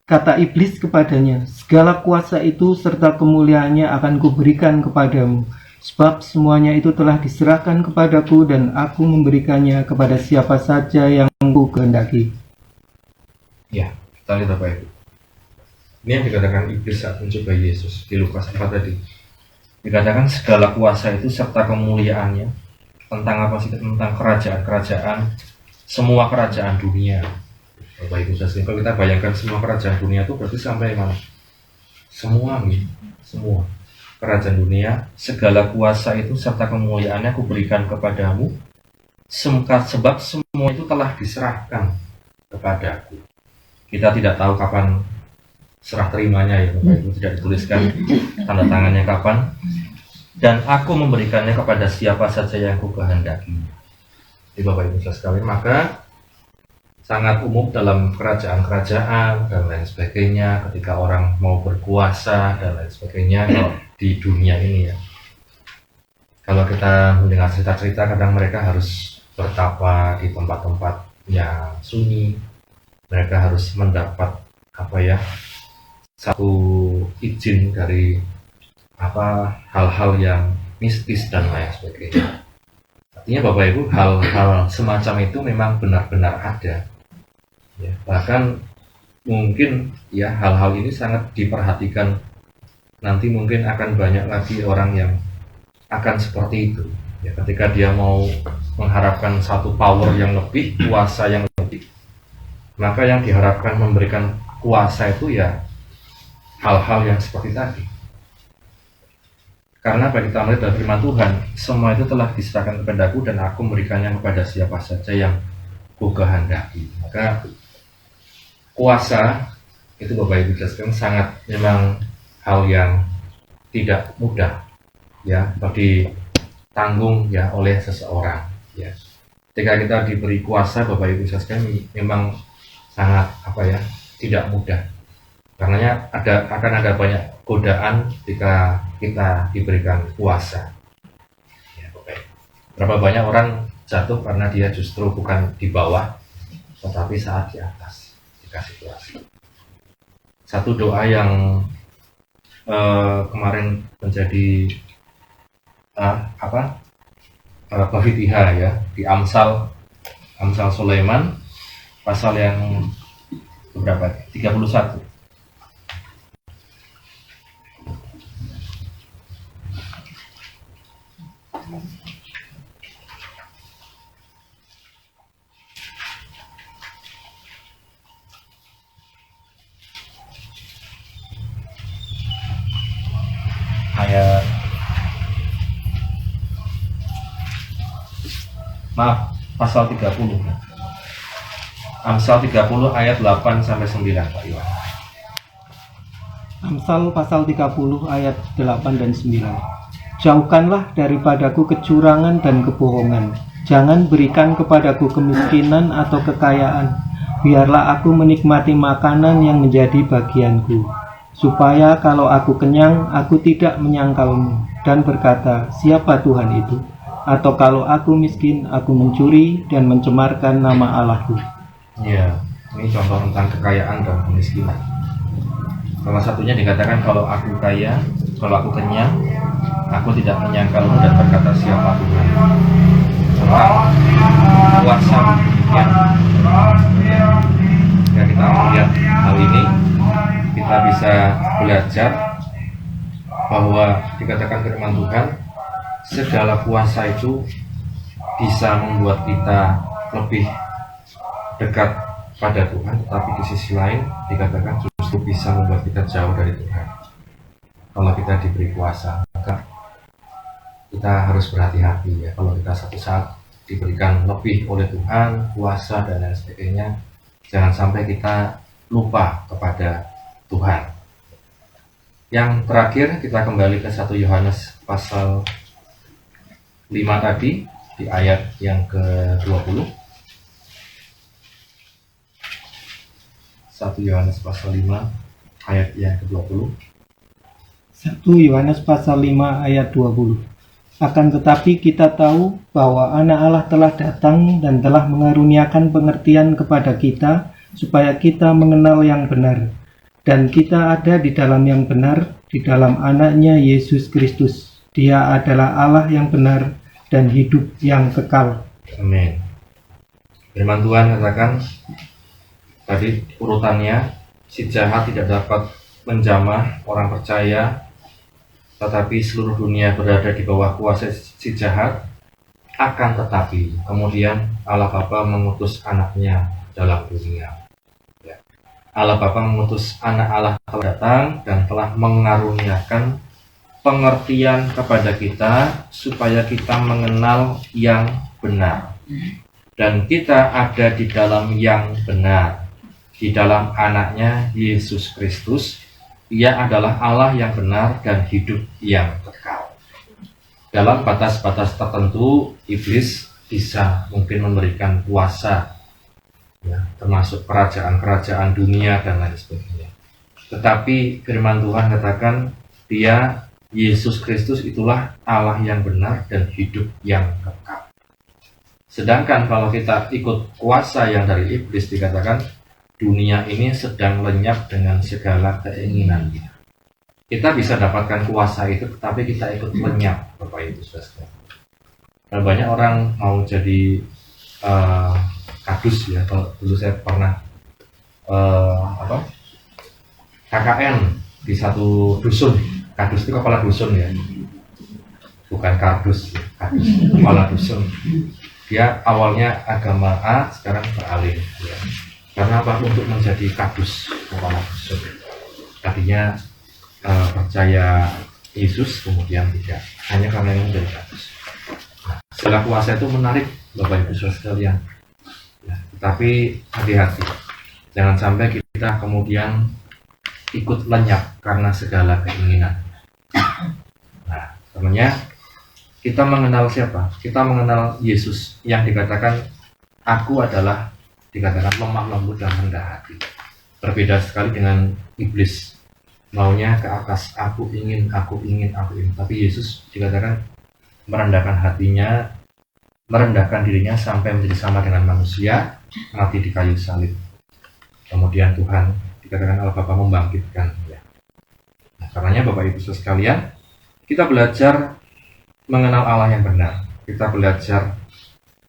kata iblis kepadanya, segala kuasa itu serta kemuliaannya akan kuberikan kepadamu, sebab semuanya itu telah diserahkan kepadaku, dan aku memberikannya kepada siapa saja yang ku kehendaki. Ya, kita lihat Bapak Ibu. Ini yang dikatakan iblis saat mencoba Yesus di Lukas 4 tadi. Dikatakan segala kuasa itu serta kemuliaannya. Tentang apa sih? Tentang kerajaan-kerajaan, semua kerajaan dunia. Bapak Ibu saudara, kalau kita bayangkan semua kerajaan dunia itu berarti sampai mana? Semua nih, semua kerajaan dunia, segala kuasa itu serta kemuliaannya kuberikan kepadamu, sebab semua itu telah diserahkan kepadaku. Kita tidak tahu kapan serah terimanya ya Bapak Ibu, tidak dituliskan tanda tangannya kapan, dan aku memberikannya kepada siapa saja yang ku kehendaki. Jadi Bapak Ibu sekalian, maka sangat umum dalam kerajaan-kerajaan dan lain sebagainya, ketika orang mau berkuasa dan lain sebagainya kalau di dunia ini ya. Kalau kita mendengar cerita-cerita, kadang mereka harus bertapa di tempat-tempat yang sunyi, mereka harus mendapat satu izin dari hal-hal yang mistis dan lain sebagainya. Artinya Bapak Ibu, hal-hal semacam itu memang benar-benar ada. Ya, bahkan mungkin ya hal-hal ini sangat diperhatikan. Nanti mungkin akan banyak lagi orang yang akan seperti itu. Ya, ketika dia mau mengharapkan satu power yang lebih, kuasa yang lebih, maka yang diharapkan memberikan kuasa itu ya hal-hal yang seperti tadi. Karena bagi kita melihat dari firman Tuhan, semua itu telah diserahkan kepadaku dan aku memberikannya kepada siapa saja yang kukehendaki. Maka kuasa itu Bapak Ibu jelaskan sangat memang hal yang tidak mudah ya ditanggung ya oleh seseorang ya. Ketika kita diberi kuasa Bapak Ibu jelaskan memang sangat tidak mudah. Karenanya akan ada banyak godaan ketika kita diberikan kuasa. Ya, berapa banyak orang jatuh karena dia justru bukan di bawah, tetapi saat di atas dikasih kuasa. Satu doa yang kemarin menjadi Bafitiha ya di Amsal Sulaiman pasal yang berapa? 31. Pasal 30. Amsal 30 ayat 8 sampai 9 Pak Iwan. Amsal pasal 30 ayat 8 dan 9. Jauhkanlah daripadaku kecurangan dan kebohongan. Jangan berikan kepadaku kemiskinan atau kekayaan. Biarlah aku menikmati makanan yang menjadi bagianku. Supaya kalau aku kenyang, aku tidak menyangkalmu dan berkata, siapa Tuhan itu? Atau kalau aku miskin, aku mencuri dan mencemarkan nama Allahku. Ya, ini contoh tentang kekayaan dan kemiskinan. Salah satunya dikatakan kalau aku kaya, kalau aku kenyang, aku tidak menyangkalmu dan berkata siapa Tuhan. Tentang kuasa demikian. Ya, kita melihat hal ini, kita bisa belajar bahwa dikatakan firman Tuhan, segala kuasa itu bisa membuat kita lebih dekat pada Tuhan, tetapi di sisi lain dikatakan justru bisa membuat kita jauh dari Tuhan. Kalau kita diberi kuasa, maka kita harus berhati-hati ya. Kalau kita satu saat diberikan lebih oleh Tuhan, kuasa dan lain sebagainya, jangan sampai kita lupa kepada Tuhan. Yang terakhir kita kembali ke 1 Yohanes pasal 5 tadi di ayat yang ke-20. 1 Yohanes pasal 5 ayat yang ke-20. 1 Yohanes pasal 5 ayat 20. Akan tetapi kita tahu bahwa Anak Allah telah datang dan telah mengaruniakan pengertian kepada kita supaya kita mengenal yang benar. Dan kita ada di dalam yang benar, di dalam Anaknya Yesus Kristus. Dia adalah Allah yang benar dan hidup yang kekal. Amin. Firman Tuhan katakan tadi urutannya, si jahat tidak dapat menjamah orang percaya, tetapi seluruh dunia berada di bawah kuasa si jahat. Akan tetapi kemudian Allah Bapa mengutus anaknya dalam dunia. Allah Bapa mengutus anak Allah telah datang dan telah mengaruniakan pengertian kepada kita supaya kita mengenal yang benar. Dan kita ada di dalam yang benar, di dalam anaknya Yesus Kristus. Ia adalah Allah yang benar dan hidup yang kekal. Dalam batas-batas tertentu, iblis bisa mungkin memberikan kuasa ya, termasuk kerajaan-kerajaan dunia dan lain sebagainya. Tetapi firman Tuhan katakan dia, Yesus Kristus itulah Allah yang benar dan hidup yang kekal. Sedangkan kalau kita ikut kuasa yang dari iblis, dikatakan dunia ini sedang lenyap dengan segala keinginan kita. Kita bisa dapatkan kuasa itu, tetapi kita ikut lenyap, Bapak Ibu Saudara. Dan banyak orang mau jadi kadus ya. Kalau dulu saya pernah KKN di satu dusun. Kadus itu kepala dusun ya, bukan kardus ya. Kadus, kepala dusun. Dia awalnya agama A, sekarang beralih ya. Karena apa? Untuk menjadi kadus kepala dusun. Tadinya percaya Yesus, kemudian tidak. Hanya karena ini dari Yesus. Nah, segala kuasa itu menarik Bapak Ibu Saudara sekalian. Ya, tetapi hati-hati, jangan sampai kita kemudian ikut lenyap karena segala keinginan. Nah, temannya, kita mengenal siapa? Kita mengenal Yesus yang dikatakan aku adalah, dikatakan lemah lembut dan rendah hati. Berbeda sekali dengan iblis, maunya ke atas, aku ingin. Tapi Yesus dikatakan merendahkan hatinya, merendahkan dirinya sampai menjadi sama dengan manusia, mati di kayu salib. Kemudian Tuhan dikatakan Allah Bapa membangkitkan dia. Nah, karenanya Bapak Ibu Saudara sekalian, kita belajar mengenal Allah yang benar. Kita belajar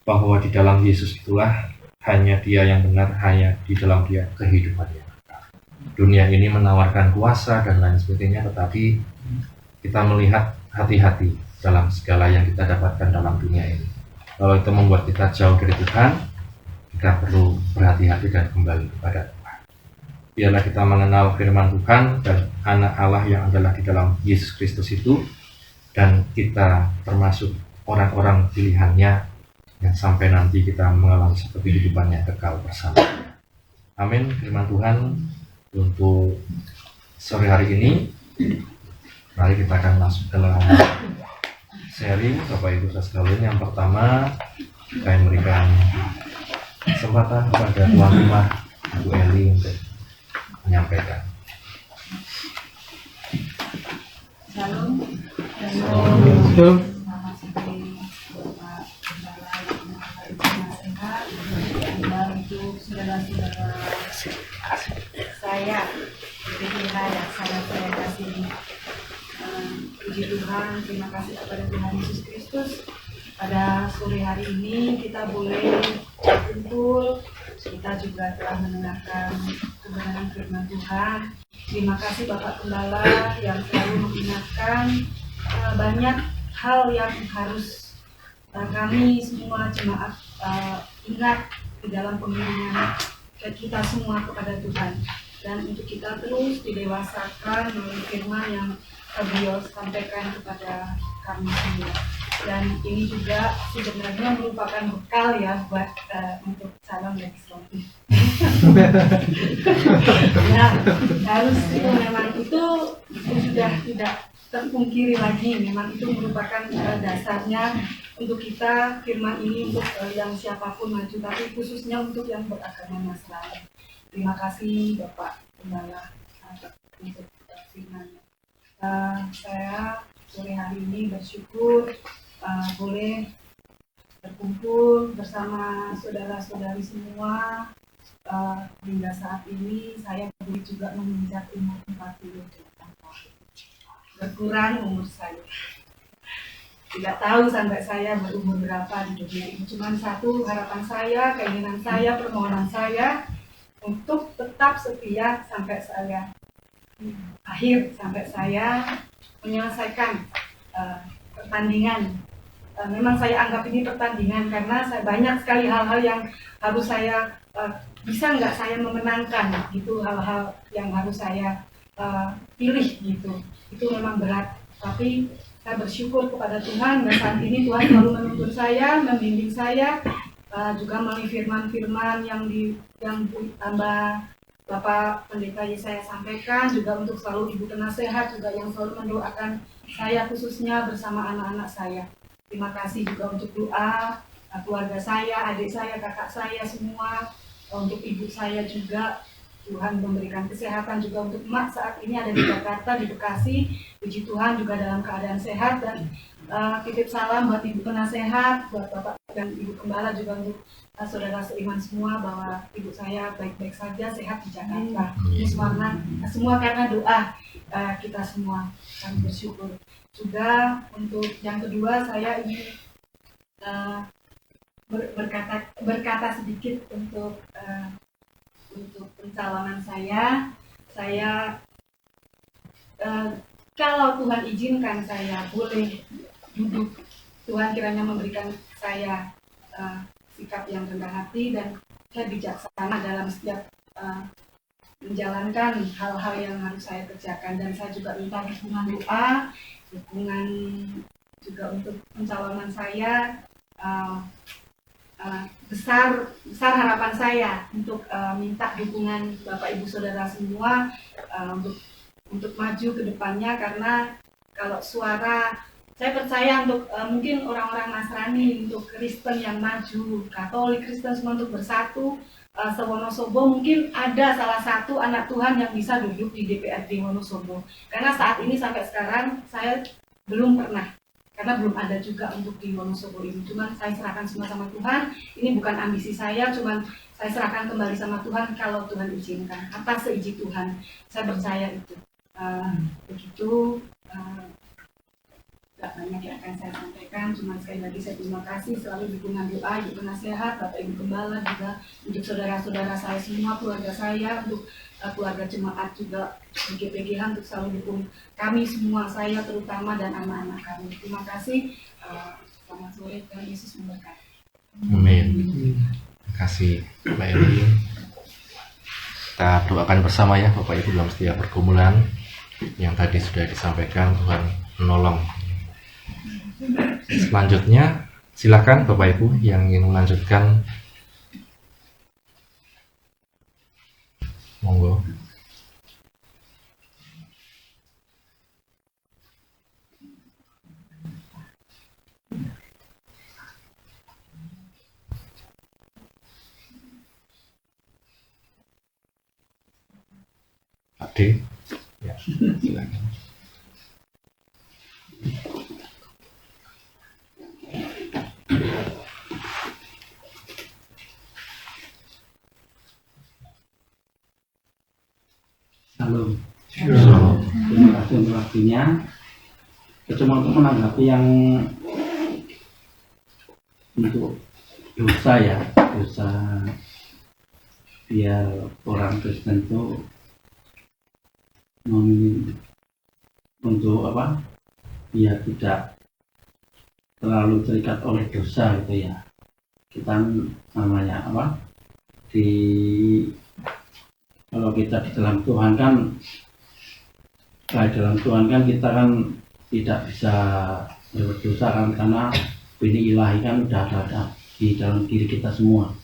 bahwa di dalam Yesus itulah hanya Dia yang benar, hanya di dalam Dia kehidupan yang kekal. Dunia ini menawarkan kuasa dan lain sebagainya, tetapi kita melihat hati-hati dalam segala yang kita dapatkan dalam dunia ini. Kalau itu membuat kita jauh dari Tuhan, kita perlu berhati-hati dan kembali kepada Tuhan. Biarlah kita mengenal firman Tuhan dan anak Allah yang adalah di dalam Yesus Kristus itu, dan kita termasuk orang-orang pilihannya yang sampai nanti kita mengalami seperti kehidupannya kekal bersama. Amin. Firman Tuhan untuk sore hari ini. Mari kita akan masuk dalam sharing Bapak Ibu Saudara sekalian. Yang pertama, saya memberikan kesempatan kepada tuan rumah Bu Eli untuk menyampaikan. Shalom. Shalom. Selamat sore Bapak Gembala yang sehat, dan untuk saudara-saudara saya, Tuhan yang sangat saya kasih. Puji Tuhan, terima kasih kepada Tuhan Yesus Kristus. Pada sore hari ini kita boleh berkumpul, kita juga telah mendengarkan kebenaran firman Tuhan. Terima kasih Bapak Gembala yang selalu mengingatkan banyak hal yang harus kami semua jemaat ingat di dalam pembimbingan kita semua kepada Tuhan, dan untuk kita terus didewasakan melalui firman yang beliau sampaikan kepada kami semua. Dan ini juga sebenarnya merupakan bekal ya buat untuk calon legislatif. Nah, harus itu memang itu sudah tidak terpungkiri lagi, memang itu merupakan dasarnya untuk kita firman ini untuk yang siapapun maju, tapi khususnya untuk yang beragama Nasrani. Terima kasih Bapak Gembala untuk firman-Nya. Saya sore hari ini bersyukur boleh berkumpul bersama saudara-saudari semua. Hingga saat ini saya boleh juga menginjak umur 48 tahun. Berkurang umur saya. Tidak tahu sampai saya berumur berapa di dunia ini. Cuma satu harapan saya, keinginan saya, permohonan saya untuk tetap setia sampai saya akhir, sampai saya menyelesaikan pertandingan. Memang saya anggap ini pertandingan karena saya banyak sekali hal-hal yang harus saya bisa nggak saya memenangkan, gitu, hal-hal yang harus saya pilih gitu. Itu memang berat, tapi saya bersyukur kepada Tuhan dan saat ini Tuhan selalu menuntun saya, membimbing saya, juga melalui firman-firman yang tambah Bapak Pendeta Yesaya sampaikan, juga untuk selalu Ibu Penasehat juga yang selalu mendoakan saya khususnya bersama anak-anak saya. Terima kasih juga untuk doa keluarga saya, adik saya, kakak saya semua, untuk ibu saya juga. Tuhan memberikan kesehatan juga untuk emak saat ini ada di Jakarta, di Bekasi. Puji Tuhan juga dalam keadaan sehat, dan titip salam buat Ibu Penasehat, buat Bapak dan Ibu Gembala, juga untuk saudara seiman semua bahwa ibu saya baik-baik saja, sehat di Jakarta. Ini semua karena doa kita semua. Kami bersyukur. Juga untuk yang kedua, saya ingin berkata sedikit untuk pencalonan saya. Kalau Tuhan izinkan saya boleh duduk, Tuhan kiranya memberikan saya sikap yang rendah hati dan saya bijaksana dalam setiap menjalankan hal-hal yang harus saya kerjakan. Dan saya juga minta dukungan doa dukungan juga untuk pencalonan saya. Besar harapan saya untuk minta dukungan Bapak Ibu Saudara semua untuk maju ke depannya, karena kalau suara saya percaya untuk mungkin orang-orang Nasrani, untuk Kristen yang maju, Katolik, Kristen semua untuk bersatu sewonosobo, mungkin ada salah satu anak Tuhan yang bisa duduk di DPRD Wonosobo. Karena saat ini sampai sekarang saya belum pernah, karena belum ada juga untuk di Wonosobo ini. Cuman saya serahkan semua sama Tuhan. Ini bukan ambisi saya, cuman saya serahkan kembali sama Tuhan kalau Tuhan izinkan, atas seizin Tuhan. Saya percaya itu. Begitu. Gak banyak yang akan saya sampaikan, cuma sekali lagi saya terima kasih selalu dukungan doa, ibu penasehat, Bapak Ibu Gembala, juga untuk saudara-saudara saya semua, keluarga saya, untuk keluarga jemaat juga, GPGH untuk selalu dukung kami semua, saya terutama dan anak-anak kami. Terima kasih. Selamat sore, Tuhan Yesus memberkati. Amin. Terima kasih Mbak Eli. Kita doakan bersama ya Bapak Ibu dalam setiap pergumulan yang tadi sudah disampaikan. Tuhan menolong. Selanjutnya silakan Bapak Ibu yang ingin melanjutkan, monggo. Pak D, ya, silakan. Halo. Terima kasih untuk waktunya. Cuma untuk menanggapi yang untuk dosa ya, dosa biar orang Kristen itu memilih untuk apa? Biar tidak terlalu terikat oleh dosa itu ya. Kita namanya apa? Kalau kita di dalam Tuhan kan, dalam Tuhan kan kita kan tidak bisa berdosa kan, karena benih ilahi kan udah ada di dalam diri kita semua.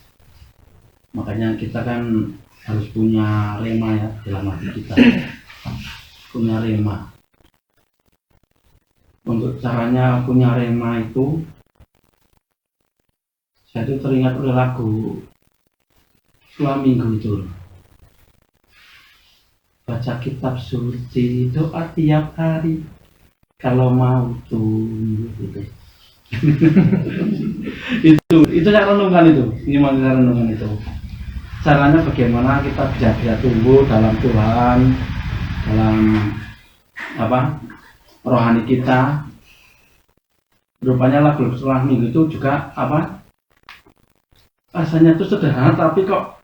Makanya kita kan harus punya rema ya dalam hati kita, punya rema. Untuk caranya punya rema itu, saya itu teringat oleh lagu Suami Minggu itu. Baca kitab suci, doa tiap hari, kalau mau tunggu gitu. itu saya renungkan itu. Gimana saya renungkan itu? Caranya bagaimana kita bisa tumbuh dalam Tuhan, dalam apa? Rohani kita. Rupanya lagu Suami Minggu itu juga apa? Rasanya itu sederhana tapi kok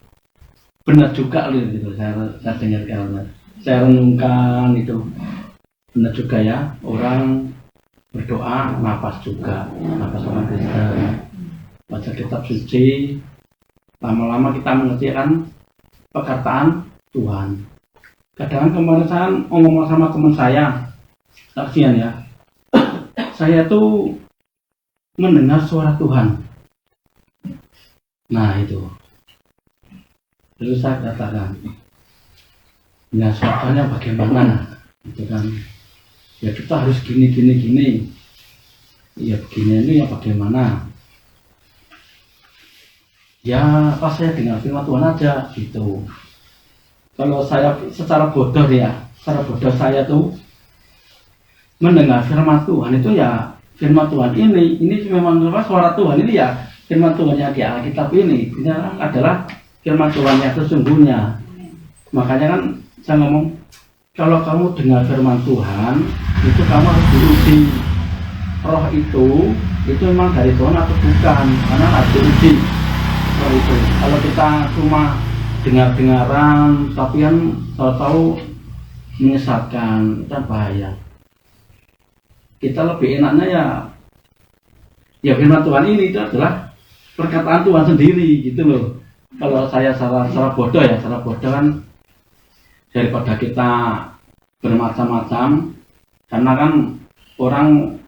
benar juga gitu. Saya dengarkan, saya renungkan itu benar juga ya, orang berdoa napas juga, napas orang Kristen, baca kitab suci, lama-lama kita mengerti kan perkataan Tuhan. Kadang kemarin saya ngomong sama teman saya, saksian ya, saya tuh mendengar suara Tuhan. Nah itu, terus saya katakan, ya suaranya bagaimana, gitu kan? Ya kita harus gini. Ya begini ini ya bagaimana? Ya pas saya dengar firman Tuhan aja, gitu. Kalau saya secara bodoh ya, secara bodoh saya tuh mendengar firman Tuhan itu ya firman Tuhan ini memang suara Tuhan ini ya firman Tuhan yang di Alkitab ini adalah firman Tuhan yang sesungguhnya. Makanya kan saya ngomong, kalau kamu dengar firman Tuhan, itu kamu harus diuji. Roh itu memang dari Tuhan atau bukan, karena harus diuji. Roh itu. Kalau kita cuma dengar-dengaran, tapi kan tahu-tahu menyesatkan, itu bahaya. Kita lebih enaknya ya firman Tuhan ini itu adalah perkataan Tuhan sendiri, gitu loh. Kalau saya secara bodoh ya, secara bodoh kan daripada kita bermacam-macam, karena kan orang,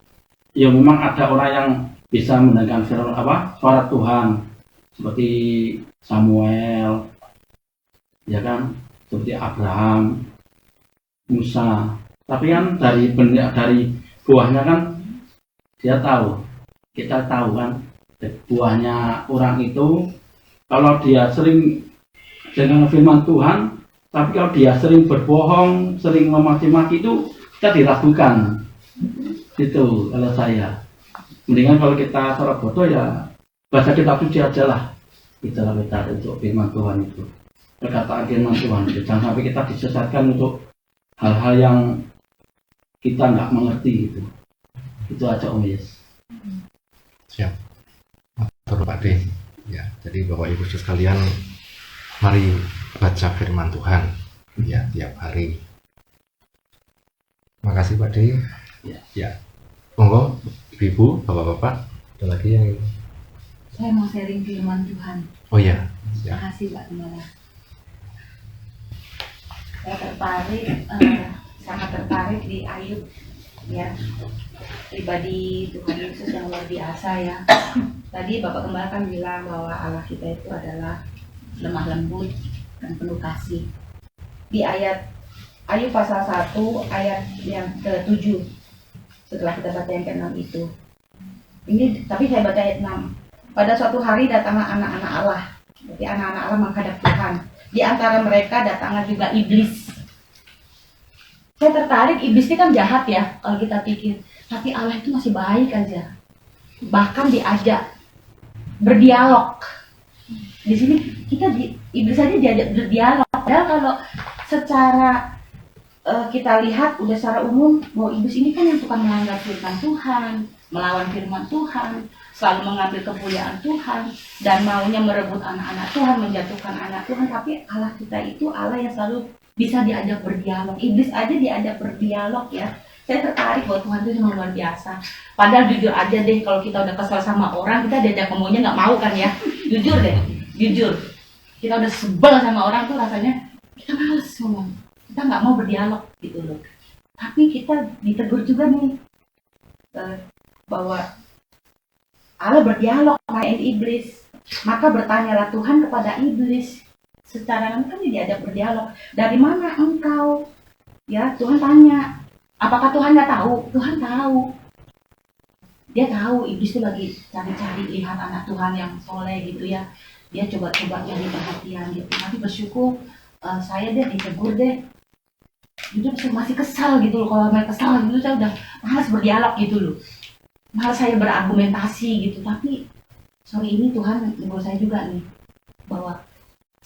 ya memang ada orang yang bisa mendengarkan firman suara Tuhan seperti Samuel, ya kan, seperti Abraham, Musa. Tapi kan dari buahnya kan dia tahu, kita tahu kan, buahnya orang itu kalau dia sering dengan firman Tuhan, tapi kalau dia sering berbohong, sering memaki-maki itu kita diragukan. Itu kalau saya. Mendingan kalau kita seorang bodoh ya baca kitab suci aja lah. Itulah kita untuk firman Tuhan itu. Perkataan firman Tuhan itu. Jangan sampai kita disesatkan untuk hal-hal yang kita nggak mengerti gitu. Itu aja Om Yes. Siap. Betul Pak D. Ya, jadi Bapak Ibu sekalian, mari baca firman Tuhan ya tiap hari. Makasih Pak D. Ya. Monggo Ibu, Bapak-bapak, ada lagi yang Saya mau sharing firman Tuhan. Oh ya. Ya. Terima kasih Pak Gembala. Saya tertarik, sangat tertarik di Ayub, ya. Pribadi Tuhan Yesus yang luar biasa ya. Tadi Bapak Gembala kan bilang bahwa Allah kita itu adalah lemah lembut dan penuh kasih. Di ayat Ayub pasal 1 ayat yang ke-7, setelah kita baca yang ke-6 itu. Ini tapi saya baca ayat 6. Pada suatu hari datanglah anak-anak Allah. Jadi anak-anak Allah menghadap Tuhan. Di antara mereka datanglah juga iblis. Saya tertarik, iblis ini kan jahat ya kalau kita pikir. Tapi Allah itu masih baik aja. Bahkan diajak berdialog. Di sini iblis aja diajak berdialog. Padahal kalau secara kita lihat udah secara umum bahwa iblis ini kan yang suka melanggar firman Tuhan, melawan firman Tuhan, selalu mengambil kemuliaan Tuhan, dan maunya merebut anak-anak Tuhan, menjatuhkan anak Tuhan. Tapi Allah kita itu Allah yang selalu bisa diajak berdialog. Iblis aja diajak berdialog ya. Saya tertarik bahwa Tuhan itu memang luar biasa. Padahal jujur aja deh, kalau kita udah kesel sama orang, kita diajak ngomongnya nggak mau kan ya. Jujur deh, jujur. Kita udah sebel sama orang tuh rasanya kita males ngomong. Kita nggak mau berdialog gitu loh. Tapi kita ditegur juga nih bahwa Allah berdialog sama iblis. Maka bertanyalah Tuhan kepada iblis. Secara kan diajak berdialog. Dari mana engkau? Ya Tuhan tanya. Apakah Tuhan nggak tahu? Tuhan tahu. Dia tahu iblis itu lagi cari-cari lihat anak Tuhan yang soleh gitu ya. Dia coba-coba cari perhatian gitu. Tapi bersyukur saya deh ditegur deh. Itu masih kesal gitu loh. Kalau saya kesal gitu saya udah malas berdialog gitu loh. Malas saya berargumentasi gitu. Tapi sore ini Tuhan menegur saya juga nih bahwa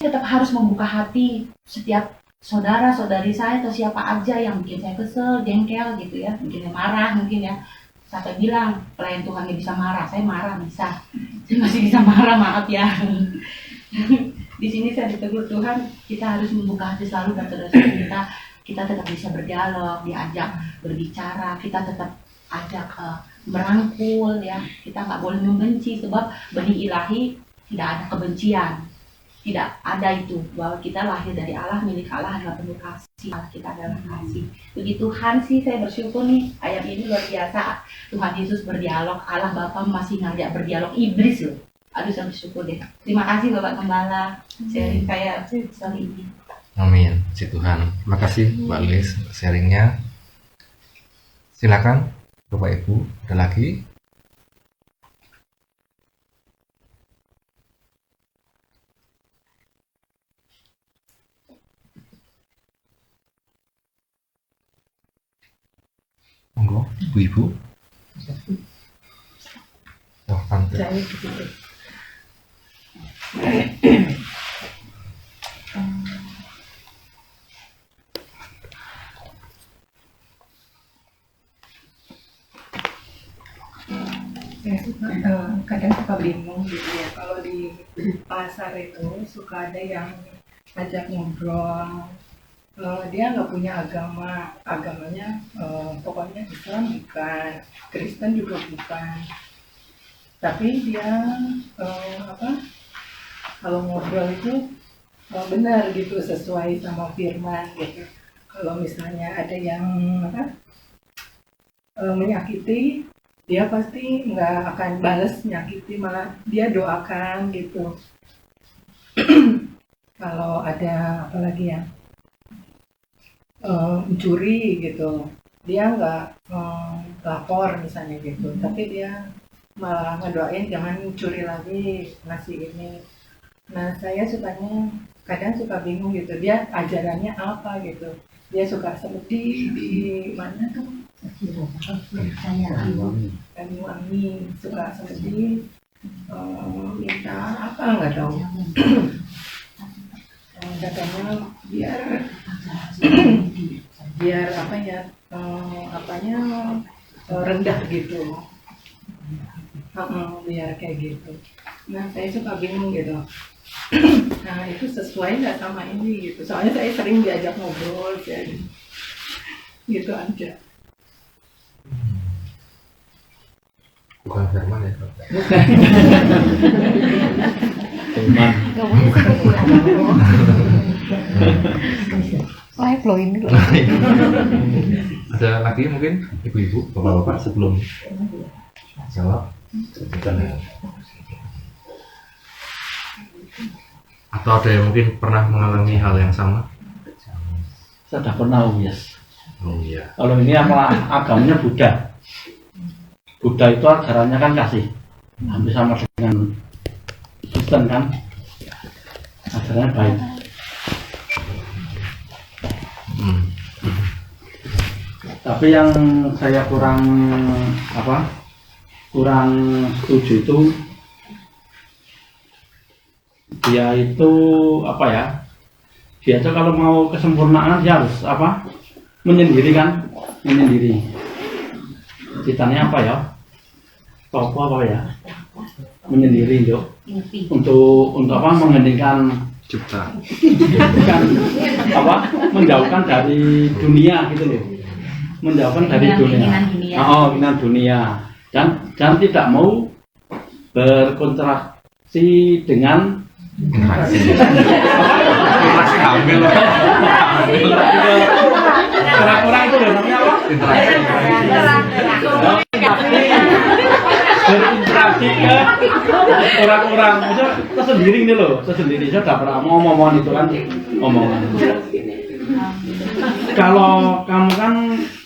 saya tetap harus membuka hati setiap saudara-saudari saya atau siapa aja yang bikin saya kesel, jengkel gitu ya, bikin saya marah mungkin ya. Sampai bilang pelayan Tuhan yang bisa marah, saya marah bisa. Saya masih bisa marah, maaf ya. Di sini saya ditegur Tuhan, kita harus membuka hati selalu dan saudara-saudara kita tetap bisa berdialog, diajak berbicara, kita tetap ajak merangkul ya. Kita nggak boleh membenci sebab benih ilahi tidak ada kebencian. Tidak ada itu, bahwa kita lahir dari Allah, milik Allah adalah penuh kasih, Allah kita adalah kasih. Puji Tuhan sih, saya bersyukur nih, ayat ini luar biasa. Tuhan Yesus berdialog, Allah Bapa masih ngajak berdialog iblis loh. Aduh saya bersyukur deh. Terima kasih Bapak Gembala, sharing saya kali ini. Amin, puji Tuhan. Terima kasih Mbak Lilis sharingnya. Silakan Bapak Ibu, ada lagi? Monggo, ibu-ibu. Oh, tante. Kadang suka bingung gitu ya, kalau di pasar itu suka ada yang ajak ngobrol. Dia nggak punya agamanya pokoknya Islam bukan, Kristen juga bukan, tapi dia kalau ngobrol itu benar gitu, sesuai sama firman gitu. Kalau misalnya ada yang menyakiti, dia pasti nggak akan balas nyakiti, malah dia doakan gitu. Kalau ada apalagi ya, mencuri gitu, dia nggak lapor misalnya gitu, tapi dia malah ngedoain jangan curi lagi, ngasih ini. Nah saya sukanya kadang suka bingung gitu, dia ajarannya apa gitu. Dia suka seperti di mana tuh, Banyuwangi, suka seperti minta apa nggak tahu. Katanya biar apa ya, apanya rendah gitu. Biar kayak gitu. Nah saya suka bingung gitu. Nah itu sesuai nggak sama ini gitu. Soalnya saya sering diajak ngobrol jadi gitu aja. Bukan firman ya, Pak? Firman. Live loh ini loh. Ada lagi mungkin ibu-ibu, bapak-bapak sebelum jawab? Atau ada yang mungkin pernah mengalami hal yang sama? Saya sudah pernah Yes. Oh iya. Kalau ini agamanya Buddha. Buddha itu ajarannya kan kasih, hampir sama dengan Kristen kan, ajarannya baik. Tapi yang saya kurang setuju itu dia itu dia itu kalau mau kesempurnaan dia harus menyendiri kan, menyendiri. Ceritanya topo menyendiri untuk menghendingkan Cipta. bukan menjauhkan dari dunia gitu loh, menjauhkan dari dunia. Keinginan dunia dan tidak mau berkontraksi dengan Interaksi hamil. orang-orang itu loh, namanya apa? Berinteraksi ke orang-orang, maksudnya tersendiri ini loh, tersendiri. Saya tidak pernah mau omongan itu kan, omongan. Kalau kamu kan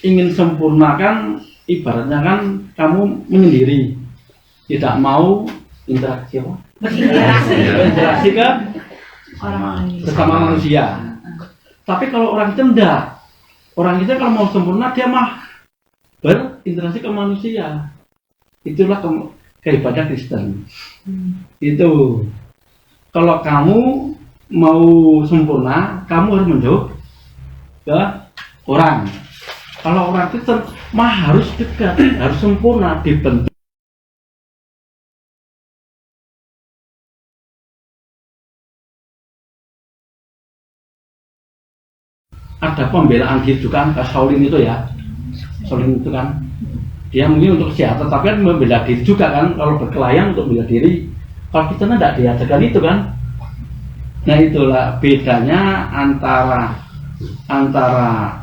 ingin sempurnakan, ibaratnya kan kamu menyendiri, tidak mau interaksi berinteraksi ke bersama manusia. Tapi kalau orang itu enggak, orang itu kalau mau sempurna dia mah berinteraksi ke manusia. Itulah kehebatan Kristen. Itu kalau kamu mau sempurna, kamu harus menjauh ke orang. Kalau orang Kristen mah harus dekat, harus sempurna, dibentuk. Ada pembelaan gitu kan, Shaolin itu ya, Shaolin itu kan, dia mungkin untuk kesehatan, tapi kan membela diri juga kan, kalau berkelahi untuk membela diri. Kalau kita tidak diajarkan itu kan. Nah itulah bedanya antara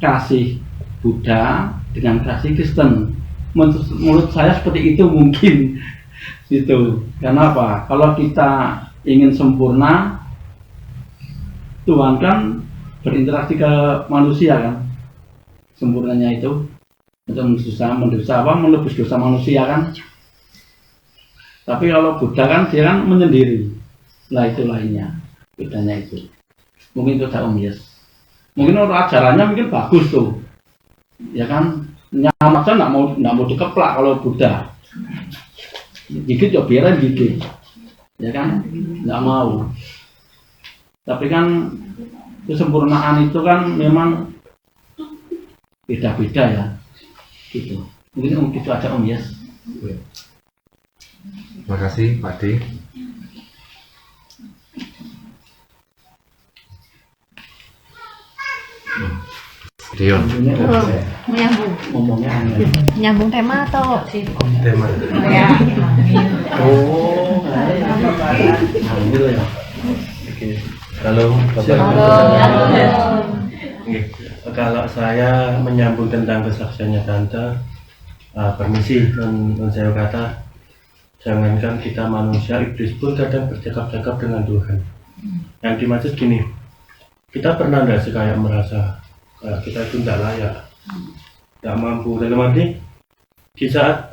kasih Buddha dengan kasih Kristen. Menurut saya seperti itu mungkin itu. Kenapa? Kalau kita ingin sempurna, Tuhan kan berinteraksi ke manusia kan, sempurnanya itu untuk menebus dosa manusia kan. Tapi kalau Buddha kan dia kan menyendiri. Nah itu lainnya, bedanya itu. Mungkin itu tak Yes. Mungkin orang ajarannya mungkin bagus tuh, ya kan, nyaman aja nggak mau dikeplak kalau Buddha. Gigit ya biarin gigit, ya kan, nggak mau. Tapi kan kesempurnaan itu kan memang beda-beda ya, gitu. Mungkin gitu aja Yes. Terima kasih Pak D. Dion. Menyambung. Ngomongnya aneh. Nyambung tema atau Tema. Oh, hamil ya. Oke. Halo, Bapak. Halo. Kalau saya menyambung tentang kesaksiannya Tante, Permisi, non saya kata, jangankan kita manusia, iblis pun kadang bercakap-cakap dengan Tuhan. Yang dimaksud gini, kita pernah nggak sih kayak merasa kayak kita itu tidak layak, tidak mampu. Dalam arti, di saat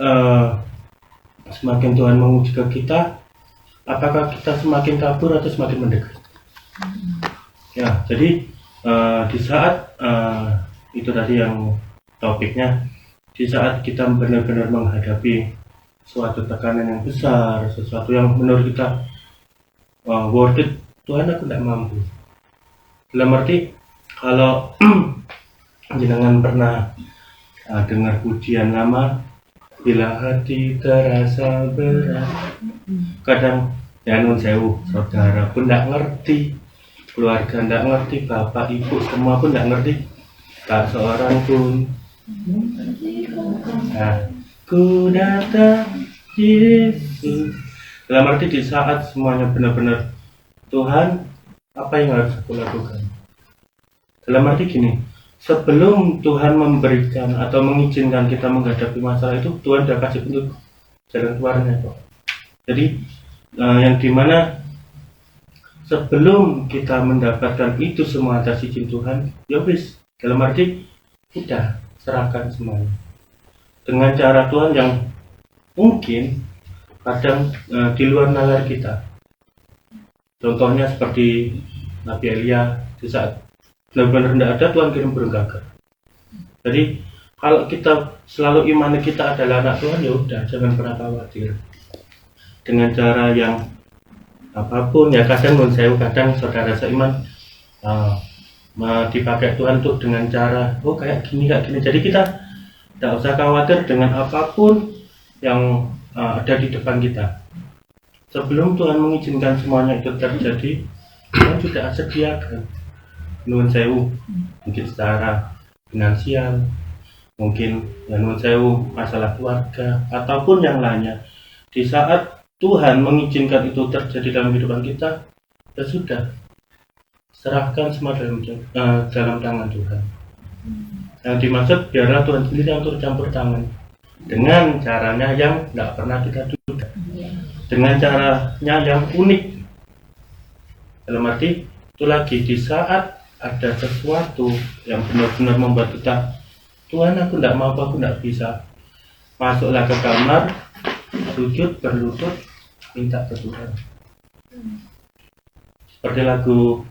semakin Tuhan menguji ke kita, apakah kita semakin kabur atau semakin mendekat? Ya, jadi di saat itu tadi yang topiknya, di saat kita benar-benar menghadapi suatu tekanan yang besar, sesuatu yang menurut kita worth it, Tuhan aku tidak mampu. Dalam arti, kalau jenengan pernah dengar pujian lama, bila hati terasa berat, kadang ya nun sewu, saudara pun tidak ngerti, keluarga tidak ngerti, bapak ibu semua pun tidak ngerti, tak seorang pun. Aku datang Yesus. Dalam arti di saat semuanya benar-benar Tuhan, apa yang harus aku lakukan? Dalam arti gini, sebelum Tuhan memberikan atau mengizinkan kita menghadapi masalah itu, Tuhan sudah kasih petunjuk jalan keluarnya kok. Jadi yang dimana sebelum kita mendapatkan itu semua atas izin Tuhan, ya wis, dalam arti kita serahkan semuanya dengan cara Tuhan yang mungkin kadang di luar nalar kita. Contohnya seperti Nabi Elia, di saat benar-benar tidak ada, Tuhan kirim burung gagak. Jadi kalau kita selalu iman kita adalah anak Tuhan, ya udah, jangan pernah khawatir. Dengan cara yang apapun, ya kadang kadang saudara seiman dipakai Tuhan untuk dengan cara kayak gini. Jadi kita tidak usah khawatir dengan apapun yang ada di depan kita. Sebelum Tuhan mengizinkan semuanya itu terjadi, Tuhan sudah sediakan. Nuwun sewu, mungkin secara finansial, mungkin nuwun sewu masalah keluarga ataupun yang lainnya. Di saat Tuhan mengizinkan itu terjadi dalam kehidupan kita, ya sudah, serahkan semua dalam tangan Tuhan. Yang dimaksud biarlah Tuhan sendiri yang campur tangan dengan caranya yang tidak pernah kita duga, dengan caranya yang unik. Dalam arti itu lagi, di saat ada sesuatu yang benar-benar membuat kita, Tuhan aku tidak mampu, aku tidak bisa, masuklah ke kamar, sujud, berlutut, minta ke Tuhan. Seperti lagu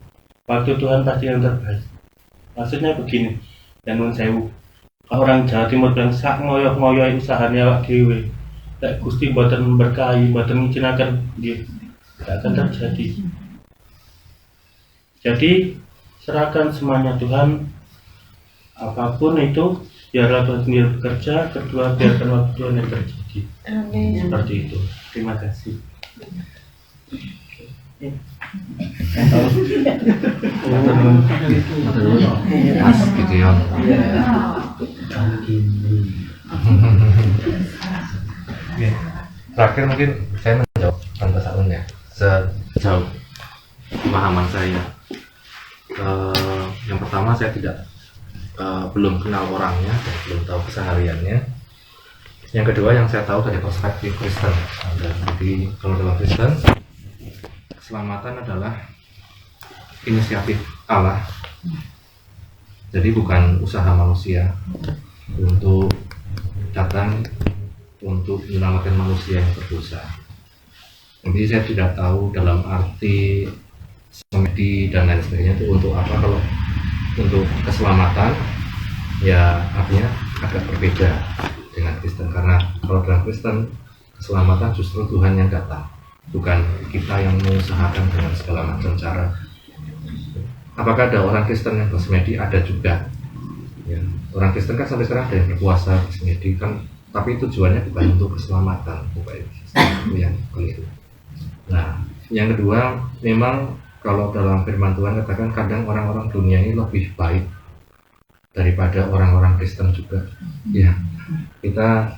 Waktu Tuhan Pasti Yang Terbaik. Maksudnya begini, dan nun sewu, orang Jawa Timur bilang sak ngoyoh-ngoyoh usahanya awak dhewe. Lek Gusti mboten memberkahi, mboten ngizinaken, nggih, tidak akan terjadi. Jadi serahkan semuanya Tuhan, apapun itu, biarlah Tuhan sendiri bekerja. Kedua, biarkan waktu Tuhan yang terjadi. Amin. Seperti itu. Terima kasih. Mas Gideon. Terakhir mungkin saya menjawab tanpa salunnya sejauh pemahaman saya. Yang pertama, saya belum kenal orangnya dan belum tahu kesehariannya. Yang kedua, yang saya tahu dari perspektif Kristen. Jadi kalau dalam Kristen, keselamatan adalah inisiatif Allah. Jadi bukan usaha manusia untuk datang untuk menyelamatkan manusia yang berdosa. Jadi saya tidak tahu dalam arti semedi dan lain sebagainya itu untuk apa. Kalau untuk keselamatan, ya artinya agak berbeda dengan Kristen. Karena kalau dalam Kristen, keselamatan justru Tuhan yang datang, bukan kita yang mengusahakan dengan segala macam cara. Apakah ada orang Kristen yang bersemedi? Ada juga. Ya, orang Kristen kan sampai sekarang ada yang berpuasa bersemedi kan, tapi tujuannya bukan untuk keselamatan, bukan itu yang keliru. Nah, yang kedua, memang kalau dalam firman Tuhan katakan kadang orang-orang dunia ini lebih baik daripada orang-orang Kristen juga. Ya, kita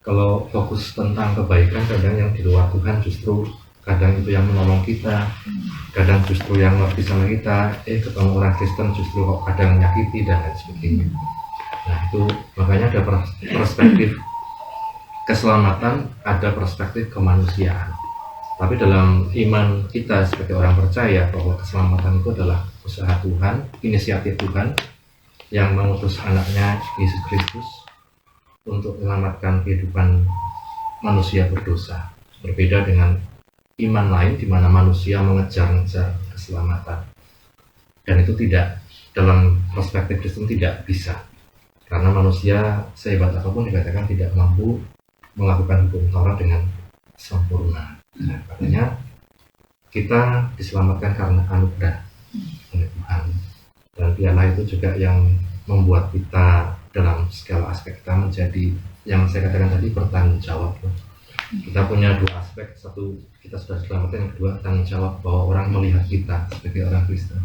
kalau fokus tentang kebaikan, kadang yang di luar Tuhan justru kadang itu yang menolong kita, kadang justru yang lebih sama kita, ketemu orang Kristen justru kok kadang menyakiti dan lain sebagainya. Nah itu makanya ada perspektif keselamatan ada perspektif kemanusiaan. Tapi dalam iman kita sebagai orang percaya bahwa keselamatan itu adalah usaha Tuhan, inisiatif Tuhan yang mengutus anaknya Yesus Kristus untuk menyelamatkan kehidupan manusia berdosa. Berbeda dengan iman lain di mana manusia mengejar-ngejar keselamatan. Dan itu tidak, dalam perspektif Kristen tidak bisa. Karena manusia sehebat apapun dikatakan tidak mampu melakukan hukum Taurat dengan sempurna. Nah, katanya kita diselamatkan karena anugerah oleh Tuhan. Dan dialah itu juga yang membuat kita dalam segala aspek kita menjadi, yang saya katakan tadi, bertanggung jawab. Kita punya dua aspek, satu kita sudah diselamatkan, yang kedua tanggung jawab bahwa orang melihat kita sebagai orang Kristen.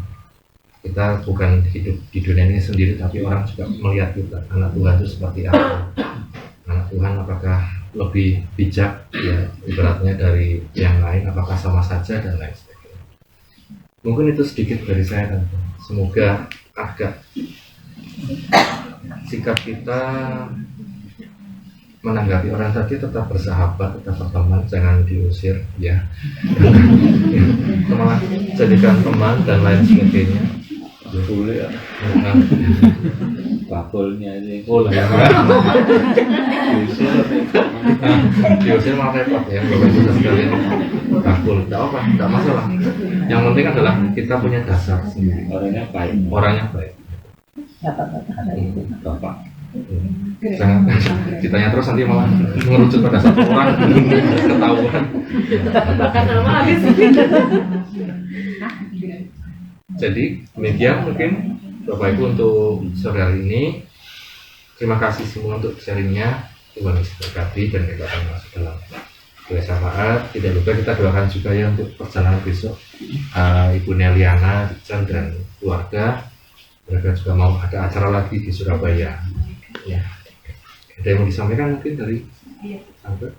Kita bukan hidup di dunia ini sendiri, tapi orang juga melihat kita, anak Tuhan itu seperti apa. Anak Tuhan apakah lebih bijak, ya ibaratnya dari yang lain, apakah sama saja, dan lain sebagainya. Mungkin itu sedikit dari saya, dan semoga agak sikap kita menanggapi orang tadi tetap bersahabat, tetap berteman, jangan diusir, ya. Malah jadikan teman dan lain sebagainya. Boleh ya. Bakulnya ini. Boleh ya. Diusir malah repot ya, Bapak Ibu sekalian. Bakul, tidak apa, tidak masalah. Yang penting adalah kita punya dasar sendiri. Orangnya baik. Orangnya baik. Bapak. Jangan ditanya terus nanti malah mengerucut pada satu orang ketahuan. Bahkan nama habis. Jadi demikian mungkin Bapak Ibu untuk sore hari ini. Terima kasih semua untuk sharingnya. Tuhan Yesus berkati dan kita akan masuk dalam doa syafaat. Tidak lupa kita doakan juga ya untuk perjalanan besok Ibu Neliana, Dijan dan keluarga. Mereka juga mau ada acara lagi di Surabaya. Ya. Ada yang mau disampaikan mungkin dari Tante?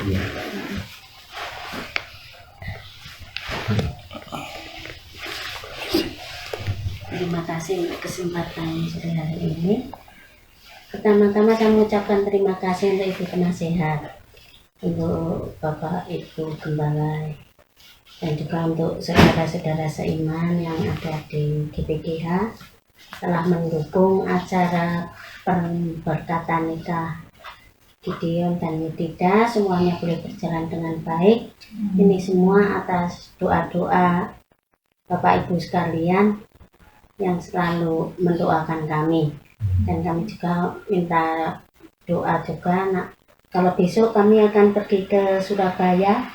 Iya. Terima kasih untuk kesempatan sore hari ini. Pertama-tama saya mengucapkan terima kasih untuk Ibu Penasehat, untuk Bapak Ibu Gembala, dan juga untuk saudara-saudara seiman yang ada di GPGH telah mendukung acara pemberkatan nikah Gideon dan Yudhida. Semuanya boleh berjalan dengan baik. Ini semua atas doa-doa Bapak Ibu sekalian yang selalu mendoakan kami, dan kami juga minta doa juga. Nah, kalau besok kami akan pergi ke Surabaya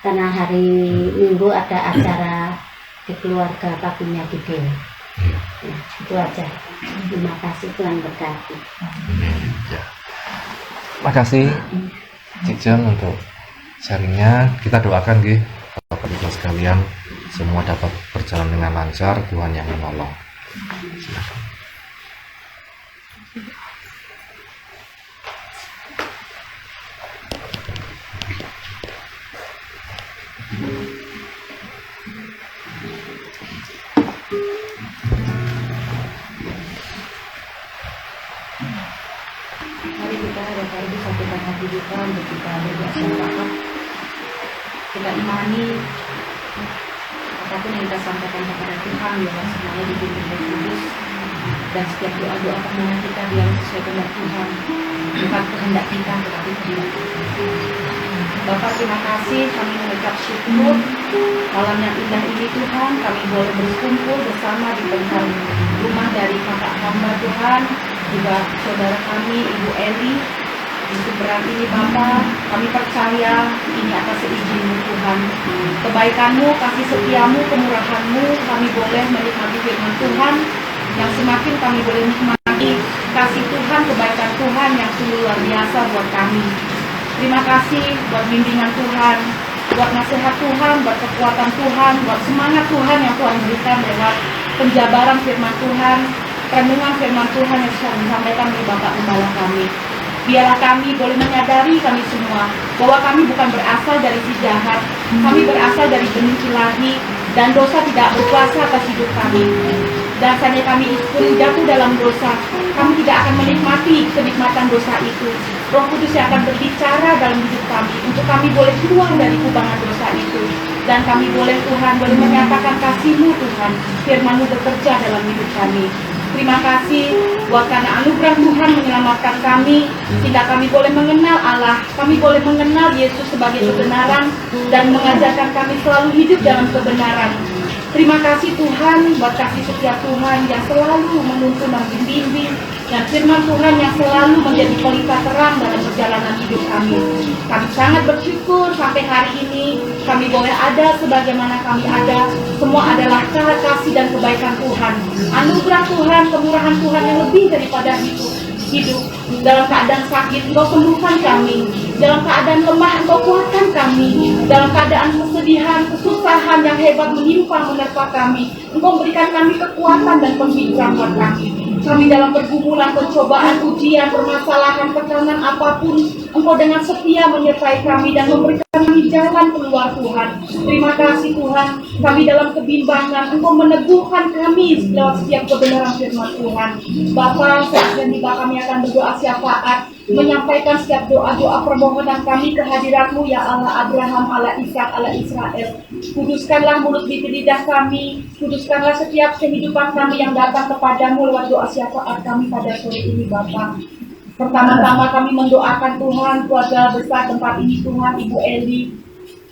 karena hari Minggu ada acara di keluarga paginya Gideon. Nah, itu aja. Terima kasih, Tuhan berkati. Terima kasih Cik Jan untuk sharingnya. Kita doakan gitu Bapak Ibu sekalian semua dapat berjalan dengan lancar, Tuhan yang menolong. Silakan. Mari kita Bapak Ibu satukan hati kita untuk kita berdoa syafaat. Kita imani apapun yang kita sampaikan kepada Tuhan, biarlah semuanya dipimpin oleh Kudus, dan setiap doa-doa permohonan kita biar sesuai kehendak Tuhan, bukan kehendak kita tetapi kehendak Tuhan. Bapak, terima kasih, kami mengucap syukur malam yang indah ini Tuhan, kami boleh berkumpul bersama di depan rumah dari kakak hamba Tuhan, juga saudara kami Ibu Eli. Di seberang ini Bapa, kami percaya ini atas izin Tuhan. Kebaikan-Mu, kasih setiamu, kemurahan-Mu, kami boleh menikmati firman Tuhan, yang semakin kami boleh menikmati kasih Tuhan, kebaikan Tuhan yang sungguh luar biasa buat kami. Terima kasih buat bimbingan Tuhan, buat nasihat Tuhan, buat kekuatan Tuhan, buat semangat Tuhan yang Tuhan berikan lewat penjabaran firman Tuhan, renungan firman Tuhan yang sudah disampaikan oleh Bapak Gembala kami. Biarlah kami boleh menyadari kami semua bahwa kami bukan berasal dari si jahat, kami berasal dari benih ilahi, dan dosa tidak berkuasa atas hidup kami. Dan seandainya kami pun jatuh dalam dosa, kami tidak akan menikmati kenikmatan dosa itu. Roh Kudus yang akan berbicara dalam hidup kami, untuk kami boleh keluar dari kubangan dosa itu. Dan kami boleh Tuhan, boleh menyatakan kasih-Mu Tuhan, firman-Mu bekerja dalam hidup kami. Terima kasih buat karena anugerah Tuhan menyelamatkan kami, sehingga kami boleh mengenal Allah, kami boleh mengenal Yesus sebagai kebenaran, dan mengajarkan kami selalu hidup dalam kebenaran. Terima kasih Tuhan buat kasih setia Tuhan yang selalu menuntun dan membimbing, dan firman Tuhan yang selalu menjadi pelita terang dalam perjalanan hidup kami. Kami sangat bersyukur sampai hari ini kami boleh ada sebagaimana kami ada. Semua adalah kasih dan kebaikan Tuhan, anugerah Tuhan, kemurahan Tuhan yang lebih daripada hidup. Dalam keadaan sakit Engkau sembuhkan kami, dalam keadaan lemah Engkau kuatkan kami, dalam keadaan kesedihan, kesusahan yang hebat menimpa menerpa kami, Engkau berikan kami kekuatan dan penghiburan buat kami. Kami dalam pergumulan, pencobaan, ujian, permasalahan, tekanan apapun, Engkau dengan setia menyertai kami dan memberikan kami jalan keluar Tuhan. Terima kasih Tuhan, kami dalam kebimbangan, Engkau meneguhkan kami lewat setiap kebenaran firman Tuhan. Bapa, saat ini kami akan berdoa syafaat, menyampaikan setiap doa-doa permohonan kami ke hadirat-Mu ya Allah Abraham, Allah Ishak, Allah Israel. Kuduskanlah mulut bibir lidah kami, kuduskanlah setiap kehidupan kami yang datang kepadamu lewat doa syafaat kami pada sore ini Bapa. Pertama-tama kami mendoakan Tuhan keluarga besar tempat ini Tuhan, Ibu Eli.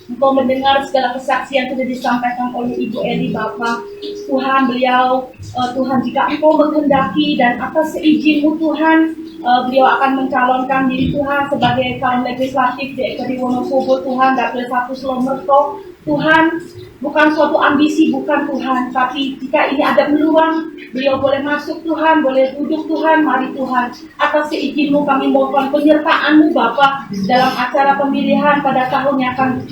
Engkau mendengar segala kesaksian sudah disampaikan oleh Ibu Eli Bapa. Tuhan beliau, Tuhan jika Engkau menghendaki dan atas seizin-Mu Tuhan, beliau akan mencalonkan diri Tuhan sebagai calon legislatif di Wonosobo Tuhan, Dapil 1 Slomerto. Tuhan, bukan suatu ambisi, bukan Tuhan, tapi jika ini ada peluang, beliau boleh masuk Tuhan, boleh duduk Tuhan, mari Tuhan. Atas seizin-Mu kami mohon penyertaan-Mu Bapa dalam acara pemilihan pada tahun yang akan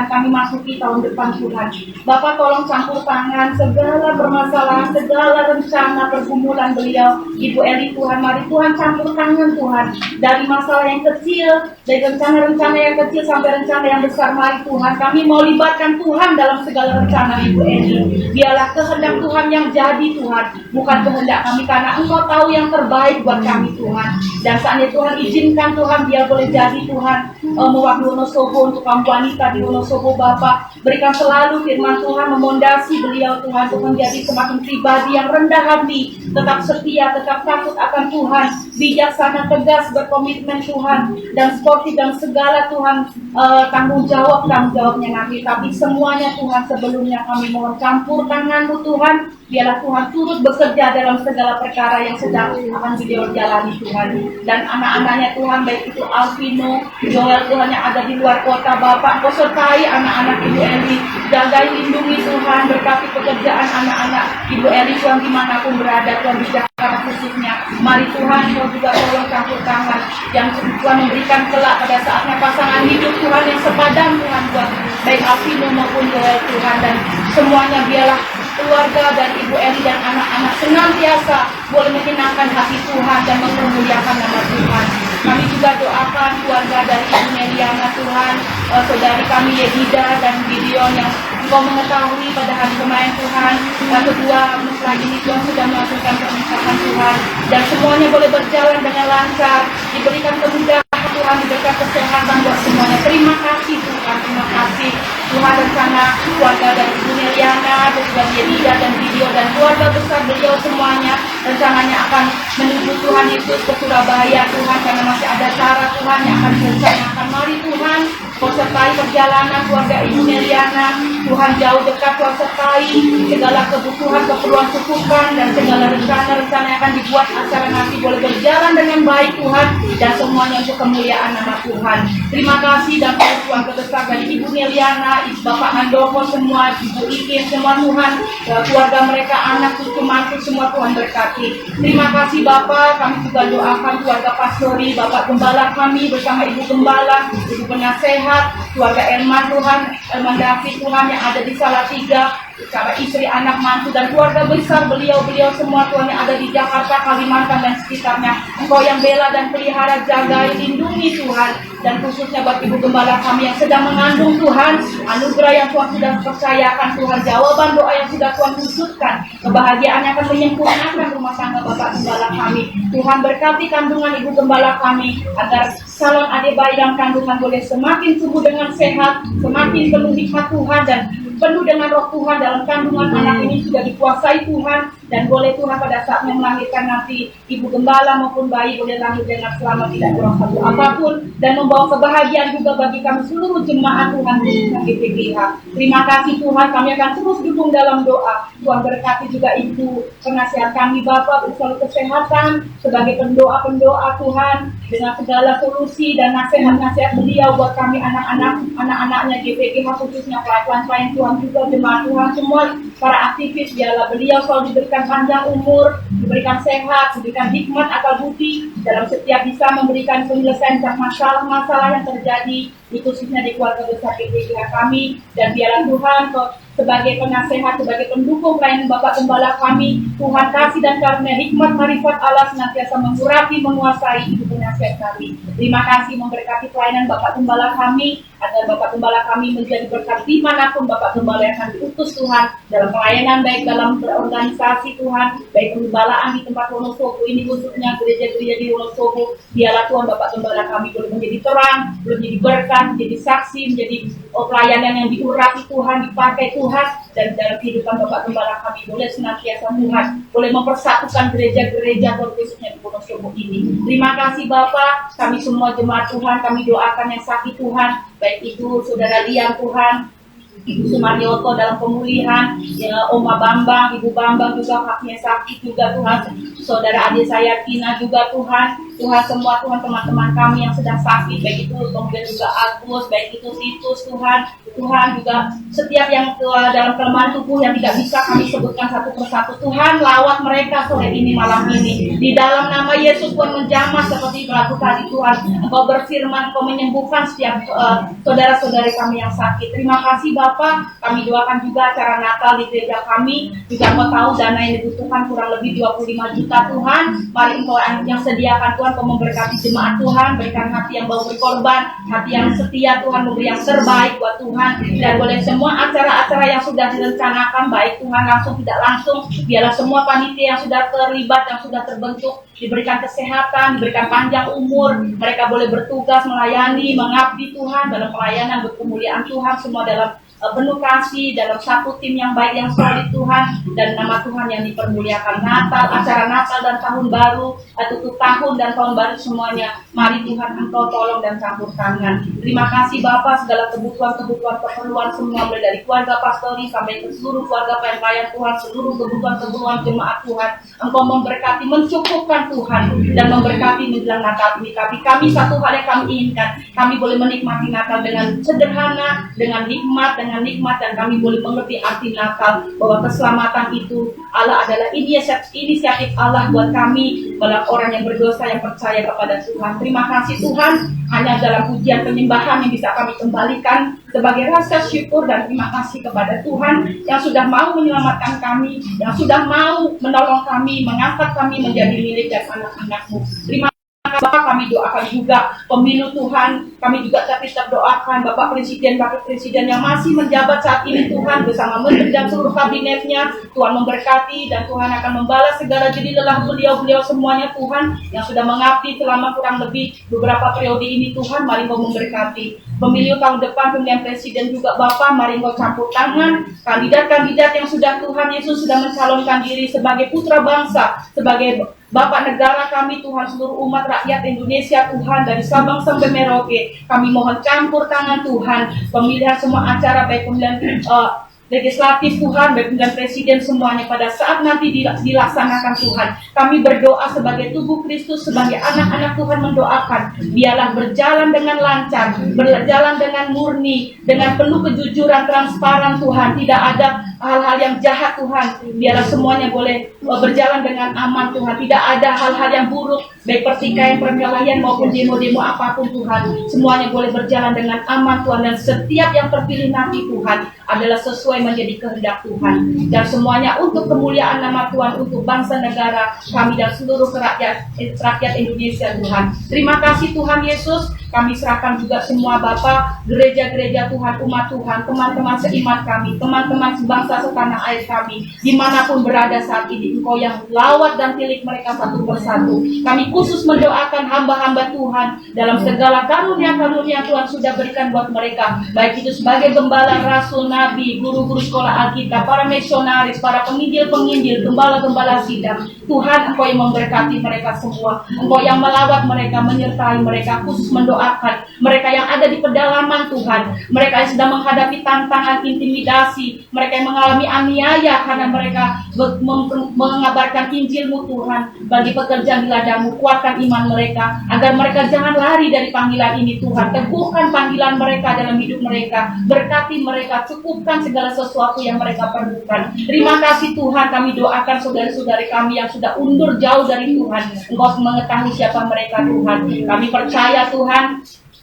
kami masuki tahun depan Tuhan. Bapa tolong campur tangan segala permasalahan, segala rencana pergumulan beliau, Ibu Eli Tuhan, mari Tuhan campur tangan Tuhan. Dari masalah yang kecil, dari rencana-rencana yang kecil sampai rencana yang besar, mari Tuhan. Kami mau libatkan Tuhan dalam segala rencana Ibu Eli. Biarlah kehendak Tuhan yang jadi Tuhan, bukan kehendak kami, karena Engkau tahu yang terbaik buat kami Tuhan. Dan saatnya Tuhan izinkan Tuhan biar boleh jadi Tuhan mewakili Wonosobo untuk kaum wanita di Wonosobo Bapa. Berikan selalu firman Tuhan memondasi beliau Tuhan untuk menjadi semakin pribadi yang rendah hati, tetap setia, tetap takut akan Tuhan, bijaksana, tegas, berkomitmen Tuhan, dan sportif dan segala Tuhan tanggung jawabnya nanti. Tapi semuanya Tuhan sebelumnya kami mohon campur tangan-Mu Tuhan. Biarlah Tuhan turut bekerja dalam segala perkara yang sedang akan beliau jalani Tuhan. Dan anak-anaknya Tuhan, baik itu Alvino, Joel Tuhan yang ada di luar kota Bapak, Kau sertai anak-anak Ibu Eli, jagai lindungi Tuhan, berkati pekerjaan anak-anak Ibu Eli Tuhan dimanapun berada Tuhan, di Jakarta khususnya. Mari Tuhan Kau juga tolong campur tangan yang Tuhan memberikan kelak pada saatnya pasangan hidup Tuhan yang sepadan Tuhan buat baik Alvino maupun Joel Tuhan, dan semuanya biarlah keluarga dan Ibu Eli dan anak-anak senantiasa boleh menyenangkan hati Tuhan dan mempermuliakan nama Tuhan. Kami juga doakan keluarga dari Ibu Meliana Tuhan, saudari kami Yedida dan Gideon yang Engkau mengetahui pada hari kemarin Tuhan, kedua mesra ini Tuhan sudah melakukan pernikahan Tuhan, dan semuanya boleh berjalan dengan lancar, diberikan kemudahan Tuhan, diberikan kesehatan buat semuanya. Terima kasih Tuhan, terima kasih Tuhan. Rencana keluarga dari Ibu Meliana, juga Yedida dan Gideon dan keluarga besar beliau semuanya, rencananya akan menuju Tuhan Yesus ke Surabaya Tuhan, karena masih ada cara Tuhan yang akan direncanakan. Mari Tuhan Kau sertai perjalanan keluarga Ibu Meliana, Tuhan jauh dekat Kau sertai segala kebutuhan, keperluan cukupkan, dan segala rencana-rencana yang akan dibuat acara nanti boleh berjalan dengan baik Tuhan, dan semuanya untuk kemuliaan nama Tuhan. Terima kasih dan Tuhan kebesar dari Ibu Meliana, Bapak Andoko, semua Ibu Ikin, semua Tuhan, keluarga mereka, anak, cucu, mantu, semua Tuhan berkati. Terima kasih Bapak, kami juga doakan keluarga Pastori, Bapak Gembala kami bersama Ibu Gembala, Ibu Penasehat, keluarga Elman Tuhan, Elman David Tuhan yang ada di Salatiga, cara istri, anak, mantu, dan keluarga besar beliau semua Tuhan yang ada di Jakarta, Kalimantan, dan sekitarnya. Engkau yang bela dan pelihara, jaga, lindungi Tuhan. Dan khususnya buat Ibu Gembala kami yang sedang mengandung Tuhan, anugerah yang Tuhan sudah percayakan Tuhan, jawaban doa yang sudah Tuhan khususkan, kebahagiaan yang akan menyempurnakan rumah tangga Bapak Gembala kami. Tuhan berkati kandungan Ibu Gembala kami, agar calon adik bayi dalam kandungan boleh semakin tumbuh dengan sehat, semakin penuh hikmat Tuhan, dan penuh dengan roh Tuhan dalam kandungan anak ini sudah dikuasai Tuhan, dan boleh Tuhan pada saatnya melahirkan nanti Ibu Gembala maupun bayi boleh lahir dengan selamat, tidak kurang satu apapun, dan membawa kebahagiaan juga bagi kami seluruh jemaat Tuhan khususnya GPGH. Terima kasih Tuhan, kami akan terus dukung dalam doa. Tuhan berkati juga Ibu penasihat kami Bapak, selalu kesehatan sebagai pendoa Tuhan, dengan segala solusi dan nasihat-nasihat beliau buat kami anak-anaknya GPGH, khususnya pelayan Tuhan juga jemaat Tuhan semua, para aktivis, biarlah beliau selalu diberikan panjang umur, diberikan sehat, diberikan hikmat akal budi dalam setiap bisa memberikan penyelesaian masalah-masalah yang terjadi khususnya di keluarga besar GPGH kami. Dan biarlah Tuhan sebagai penasehat, sebagai pendukung pelayanan Bapak Gembala kami, Tuhan kasih dan karunia hikmat marifat Allah senantiasa mengurapi, menguasai Ibu penasihat kami. Terima kasih memberkati pelayanan Bapak Gembala kami, agar Bapak Gembala kami menjadi berkat dimanapun Bapak Gembala yang akan diutus Tuhan, dalam pelayanan baik dalam berorganisasi Tuhan, baik penggembalaan di tempat Wonosobo ini khususnya gereja-gereja di Wonosobo. Biarlah Tuhan Bapak Gembala kami boleh menjadi terang, boleh menjadi berkat, menjadi saksi, menjadi pelayanan yang diurapi Tuhan, dipakai Tuhan, dan dalam kehidupan Bapak Gembala kami boleh senantiasa Tuhan, boleh mempersatukan gereja-gereja khususnya di Wonosobo ini. Terima kasih Bapak, kami semua jemaat Tuhan, kami doakan yang sakit Tuhan, baik itu Saudara Liang Tuhan, Ibu Sumaryoto dalam pemulihan, ya, Oma Bambang, Ibu Bambang juga kakinya sakit juga Tuhan, Saudara adik saya Tina juga Tuhan semua Tuhan, teman-teman kami yang sedang sakit, baik itu kemudian juga Agus, baik itu Titus Tuhan juga setiap yang dalam kelemahan tubuh yang tidak bisa kami sebutkan satu persatu Tuhan, lawat mereka sore ini malam ini di dalam nama Yesus. Tuhan menjamah seperti berlaku tadi Tuhan, Engkau berfirman, Engkau menyembuhkan setiap saudara-saudari kami yang sakit. Terima kasih Bapak, kami doakan juga acara Natal di gereja kami, juga Engkau tahu dana yang dibutuhkan kurang lebih 25 juta Tuhan. Mari Engkau yang sediakan Tuhan, Engkau memberkati jemaat Tuhan, berikan hati yang mau berkorban, hati yang setia Tuhan, memberi yang terbaik buat Tuhan, dan boleh semua acara-acara yang sudah direncanakan, baik Tuhan langsung tidak langsung, biarlah semua panitia yang sudah terlibat, yang sudah terbentuk, diberikan kesehatan, diberikan panjang umur, mereka boleh bertugas, melayani, mengabdi Tuhan, dalam pelayanan berkemuliaan Tuhan, semua dalam penuh kasih, dalam satu tim yang baik, yang solid Tuhan, dan nama Tuhan yang dipermuliakan. Natal, acara Natal dan tahun baru, tutup tahun dan tahun baru semuanya, mari Tuhan Engkau tolong dan campur tangan. Terima kasih Bapak, segala keperluan semua, mulai dari keluarga pastori sampai ke seluruh keluarga pelayan Tuhan, seluruh kebutuhan jemaat Tuhan, Engkau memberkati, mencukupkan Tuhan, dan memberkati menjelang Natal ini. Kami satu hal yang kami inginkan, kami boleh menikmati Natal dengan sederhana, dengan nikmat, dan kami boleh mengerti arti Natal, bahwa keselamatan itu Allah adalah inisiatif Allah buat kami, bahwa orang yang berdosa yang percaya kepada Tuhan. Terima kasih Tuhan, hanya dalam pujian penyembahan yang bisa kami kembalikan sebagai rasa syukur dan terima kasih kepada Tuhan yang sudah mau menyelamatkan kami, yang sudah mau menolong kami, mengangkat kami menjadi milik dan anak-anak-Mu. Terima Bapak, kami doakan juga pemilu Tuhan, kami juga tetap doakan Bapak Presiden, Wakil Presiden yang masih menjabat saat ini Tuhan, bersama Menteri dan seluruh kabinetnya, Tuhan memberkati dan Tuhan akan membalas segala jerih lelah beliau semuanya Tuhan, yang sudah mengabdi selama kurang lebih beberapa periode ini Tuhan, mari Engkau memberkati. Pemilu tahun depan, pemilihan Presiden juga Bapak, mari Engkau campur tangan, kandidat-kandidat yang sudah Tuhan Yesus sudah mencalonkan diri sebagai putra bangsa, sebagai Bapak negara kami Tuhan, seluruh umat rakyat Indonesia Tuhan, dari Sabang sampai Merauke, kami mohon campur tangan Tuhan, pemilihan semua acara, baik pemilihan legislatif Tuhan, baik pemilihan presiden semuanya pada saat nanti dilaksanakan Tuhan. Kami berdoa sebagai tubuh Kristus, sebagai anak-anak Tuhan mendoakan, biarlah berjalan dengan lancar, berjalan dengan murni, dengan penuh kejujuran, transparan Tuhan, tidak ada hal-hal yang jahat Tuhan, biarlah semuanya boleh berjalan dengan aman Tuhan. Tidak ada hal-hal yang buruk, baik pertikaian, perkelahian maupun demo-demo apapun Tuhan. Semuanya boleh berjalan dengan aman Tuhan, dan setiap yang terpilih nanti Tuhan adalah sesuai menjadi kehendak Tuhan. Dan semuanya untuk kemuliaan nama Tuhan, untuk bangsa negara kami dan seluruh rakyat Indonesia Tuhan. Terima kasih Tuhan Yesus. Kami serahkan juga semua Bapa, gereja-gereja Tuhan, umat Tuhan, teman-teman seiman kami, teman-teman sebangsa setanah air kami, dimanapun berada saat ini. Engkau yang lawat dan tilik mereka satu persatu. Kami khusus mendoakan hamba-hamba Tuhan dalam segala karunia-karunia Tuhan sudah berikan buat mereka, baik itu sebagai gembala, rasul, nabi, guru-guru sekolah Alkitab, para misionaris, para penginjil-penginjil, gembala-gembala sidang. Tuhan, Engkau yang memberkati mereka semua. Engkau yang melawat mereka, menyertai mereka, khusus mendoakan mereka yang ada di pedalaman Tuhan, mereka yang sedang menghadapi tantangan intimidasi, mereka yang mengalami aniaya karena mereka mengabarkan Injil-Mu Tuhan. Bagi pekerjaan di ladamu, kuatkan iman mereka agar mereka jangan lari dari panggilan ini Tuhan. Teguhkan panggilan mereka dalam hidup mereka, berkati mereka, cukupkan segala sesuatu yang mereka perlukan. Terima kasih Tuhan. Kami doakan saudara-saudari kami yang sudah undur jauh dari Tuhan. Engkau mengetahui siapa mereka Tuhan. Kami percaya Tuhan,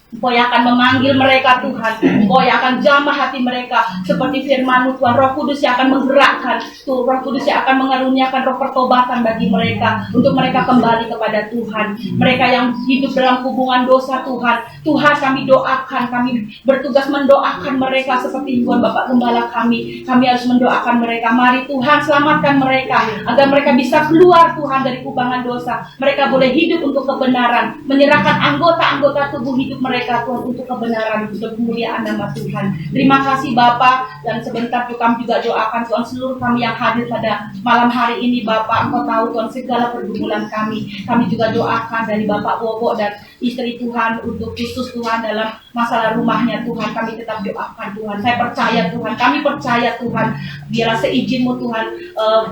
Engkau yang akan memanggil mereka Tuhan. Engkau yang akan jamah hati mereka seperti firman-Mu Tuhan. Roh Kudus yang akan menggerakkan Tuhan. Roh Kudus yang akan mengaruniakan roh pertobatan bagi mereka, untuk mereka kembali kepada Tuhan. Mereka yang hidup dalam hubungan dosa Tuhan, Tuhan kami doakan, kami bertugas mendoakan mereka seperti Tuhan Bapak Gembala kami. Kami harus mendoakan mereka. Mari Tuhan selamatkan mereka agar mereka bisa keluar Tuhan dari kubangan dosa. Mereka boleh hidup untuk kebenaran, menyerahkan anggota-anggota tubuh hidup mereka Tuhan untuk kebenaran, untuk kemuliaan nama Tuhan. Terima kasih Bapa, dan sebentar kami juga doakan Tuhan seluruh kami yang hadir pada malam hari ini Bapa. Engkau tahu Tuhan segala pergumulan kami. Kami juga doakan dari Bapak Bobo dan istri Tuhan untuk Kristus Tuhan dalam masalah rumahnya Tuhan. Kami tetap doakan Tuhan. Saya percaya Tuhan, kami percaya Tuhan, biarlah seizin-Mu Tuhan,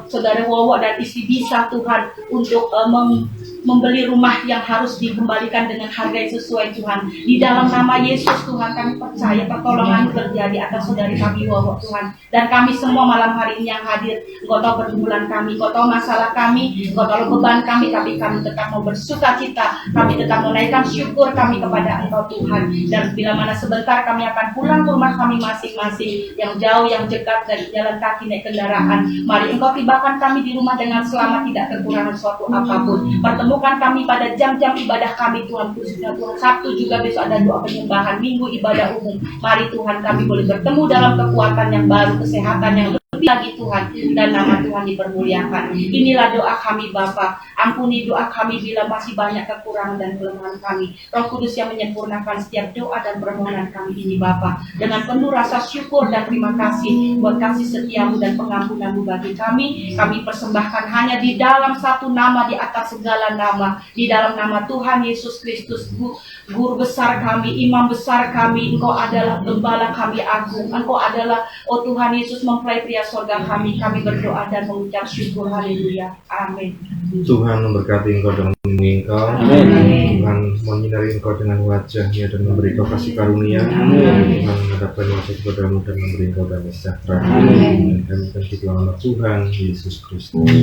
saudara Wowo dan istri bisa Tuhan untuk membeli rumah yang harus dikembalikan dengan harga yang sesuai Tuhan. Di dalam nama Yesus Tuhan, kami percaya pertolongan terjadi atas saudari kami Wowo Tuhan. Dan kami semua malam hari ini yang hadir, Engkau tahu pergumulan kami, Engkau tahu masalah kami, Engkau tahu beban kami, tapi kami tetap mau bersuka cita, kami tetap menaikkan syukur kami kepada Engkau Tuhan. Dan bila mana sebentar kami akan pulang ke rumah kami masing-masing, yang jauh, yang dekat, dari jalan kaki naik kendaraan, mari Engkau tibakan kami di rumah dengan selamat, tidak kekurangan suatu apapun. Pertemukan kami pada jam-jam ibadah kami Tuhan, khususnya Tuhan Sabtu juga besok ada doa penyembahan, Minggu ibadah umum. Mari Tuhan kami boleh bertemu dalam kekuatan yang baru, kesehatan yang lebih lagi Tuhan, dan nama Tuhan dipermuliakan. Inilah doa kami Bapa. Ampuni doa kami bila masih banyak kekurangan dan kelemahan kami. Roh Kudus yang menyempurnakan setiap doa dan permohonan kami ini Bapa. Dengan penuh rasa syukur dan terima kasih buat kasih setiamu dan pengampunan-Mu bagi kami. Kami persembahkan hanya di dalam satu nama di atas segala nama, di dalam nama Tuhan Yesus Kristus, Guru besar kami, Imam besar kami. Engkau adalah Gembala kami agung. Engkau adalah, oh Tuhan Yesus, mempelai pria surga kami. Kami berdoa dan mengucap syukur. Haleluya. Amin. Tuhan memberkati engkau dan melindungi engkau. Tuhan menyinari engkau dengan wajah-Nya dan memberi engkau kasih karunia. Tuhan menghadapkan wajah kepadamu dan memberi engkau damai sejahtera. Dan kami berdoa dalam nama Tuhan Yesus Kristus.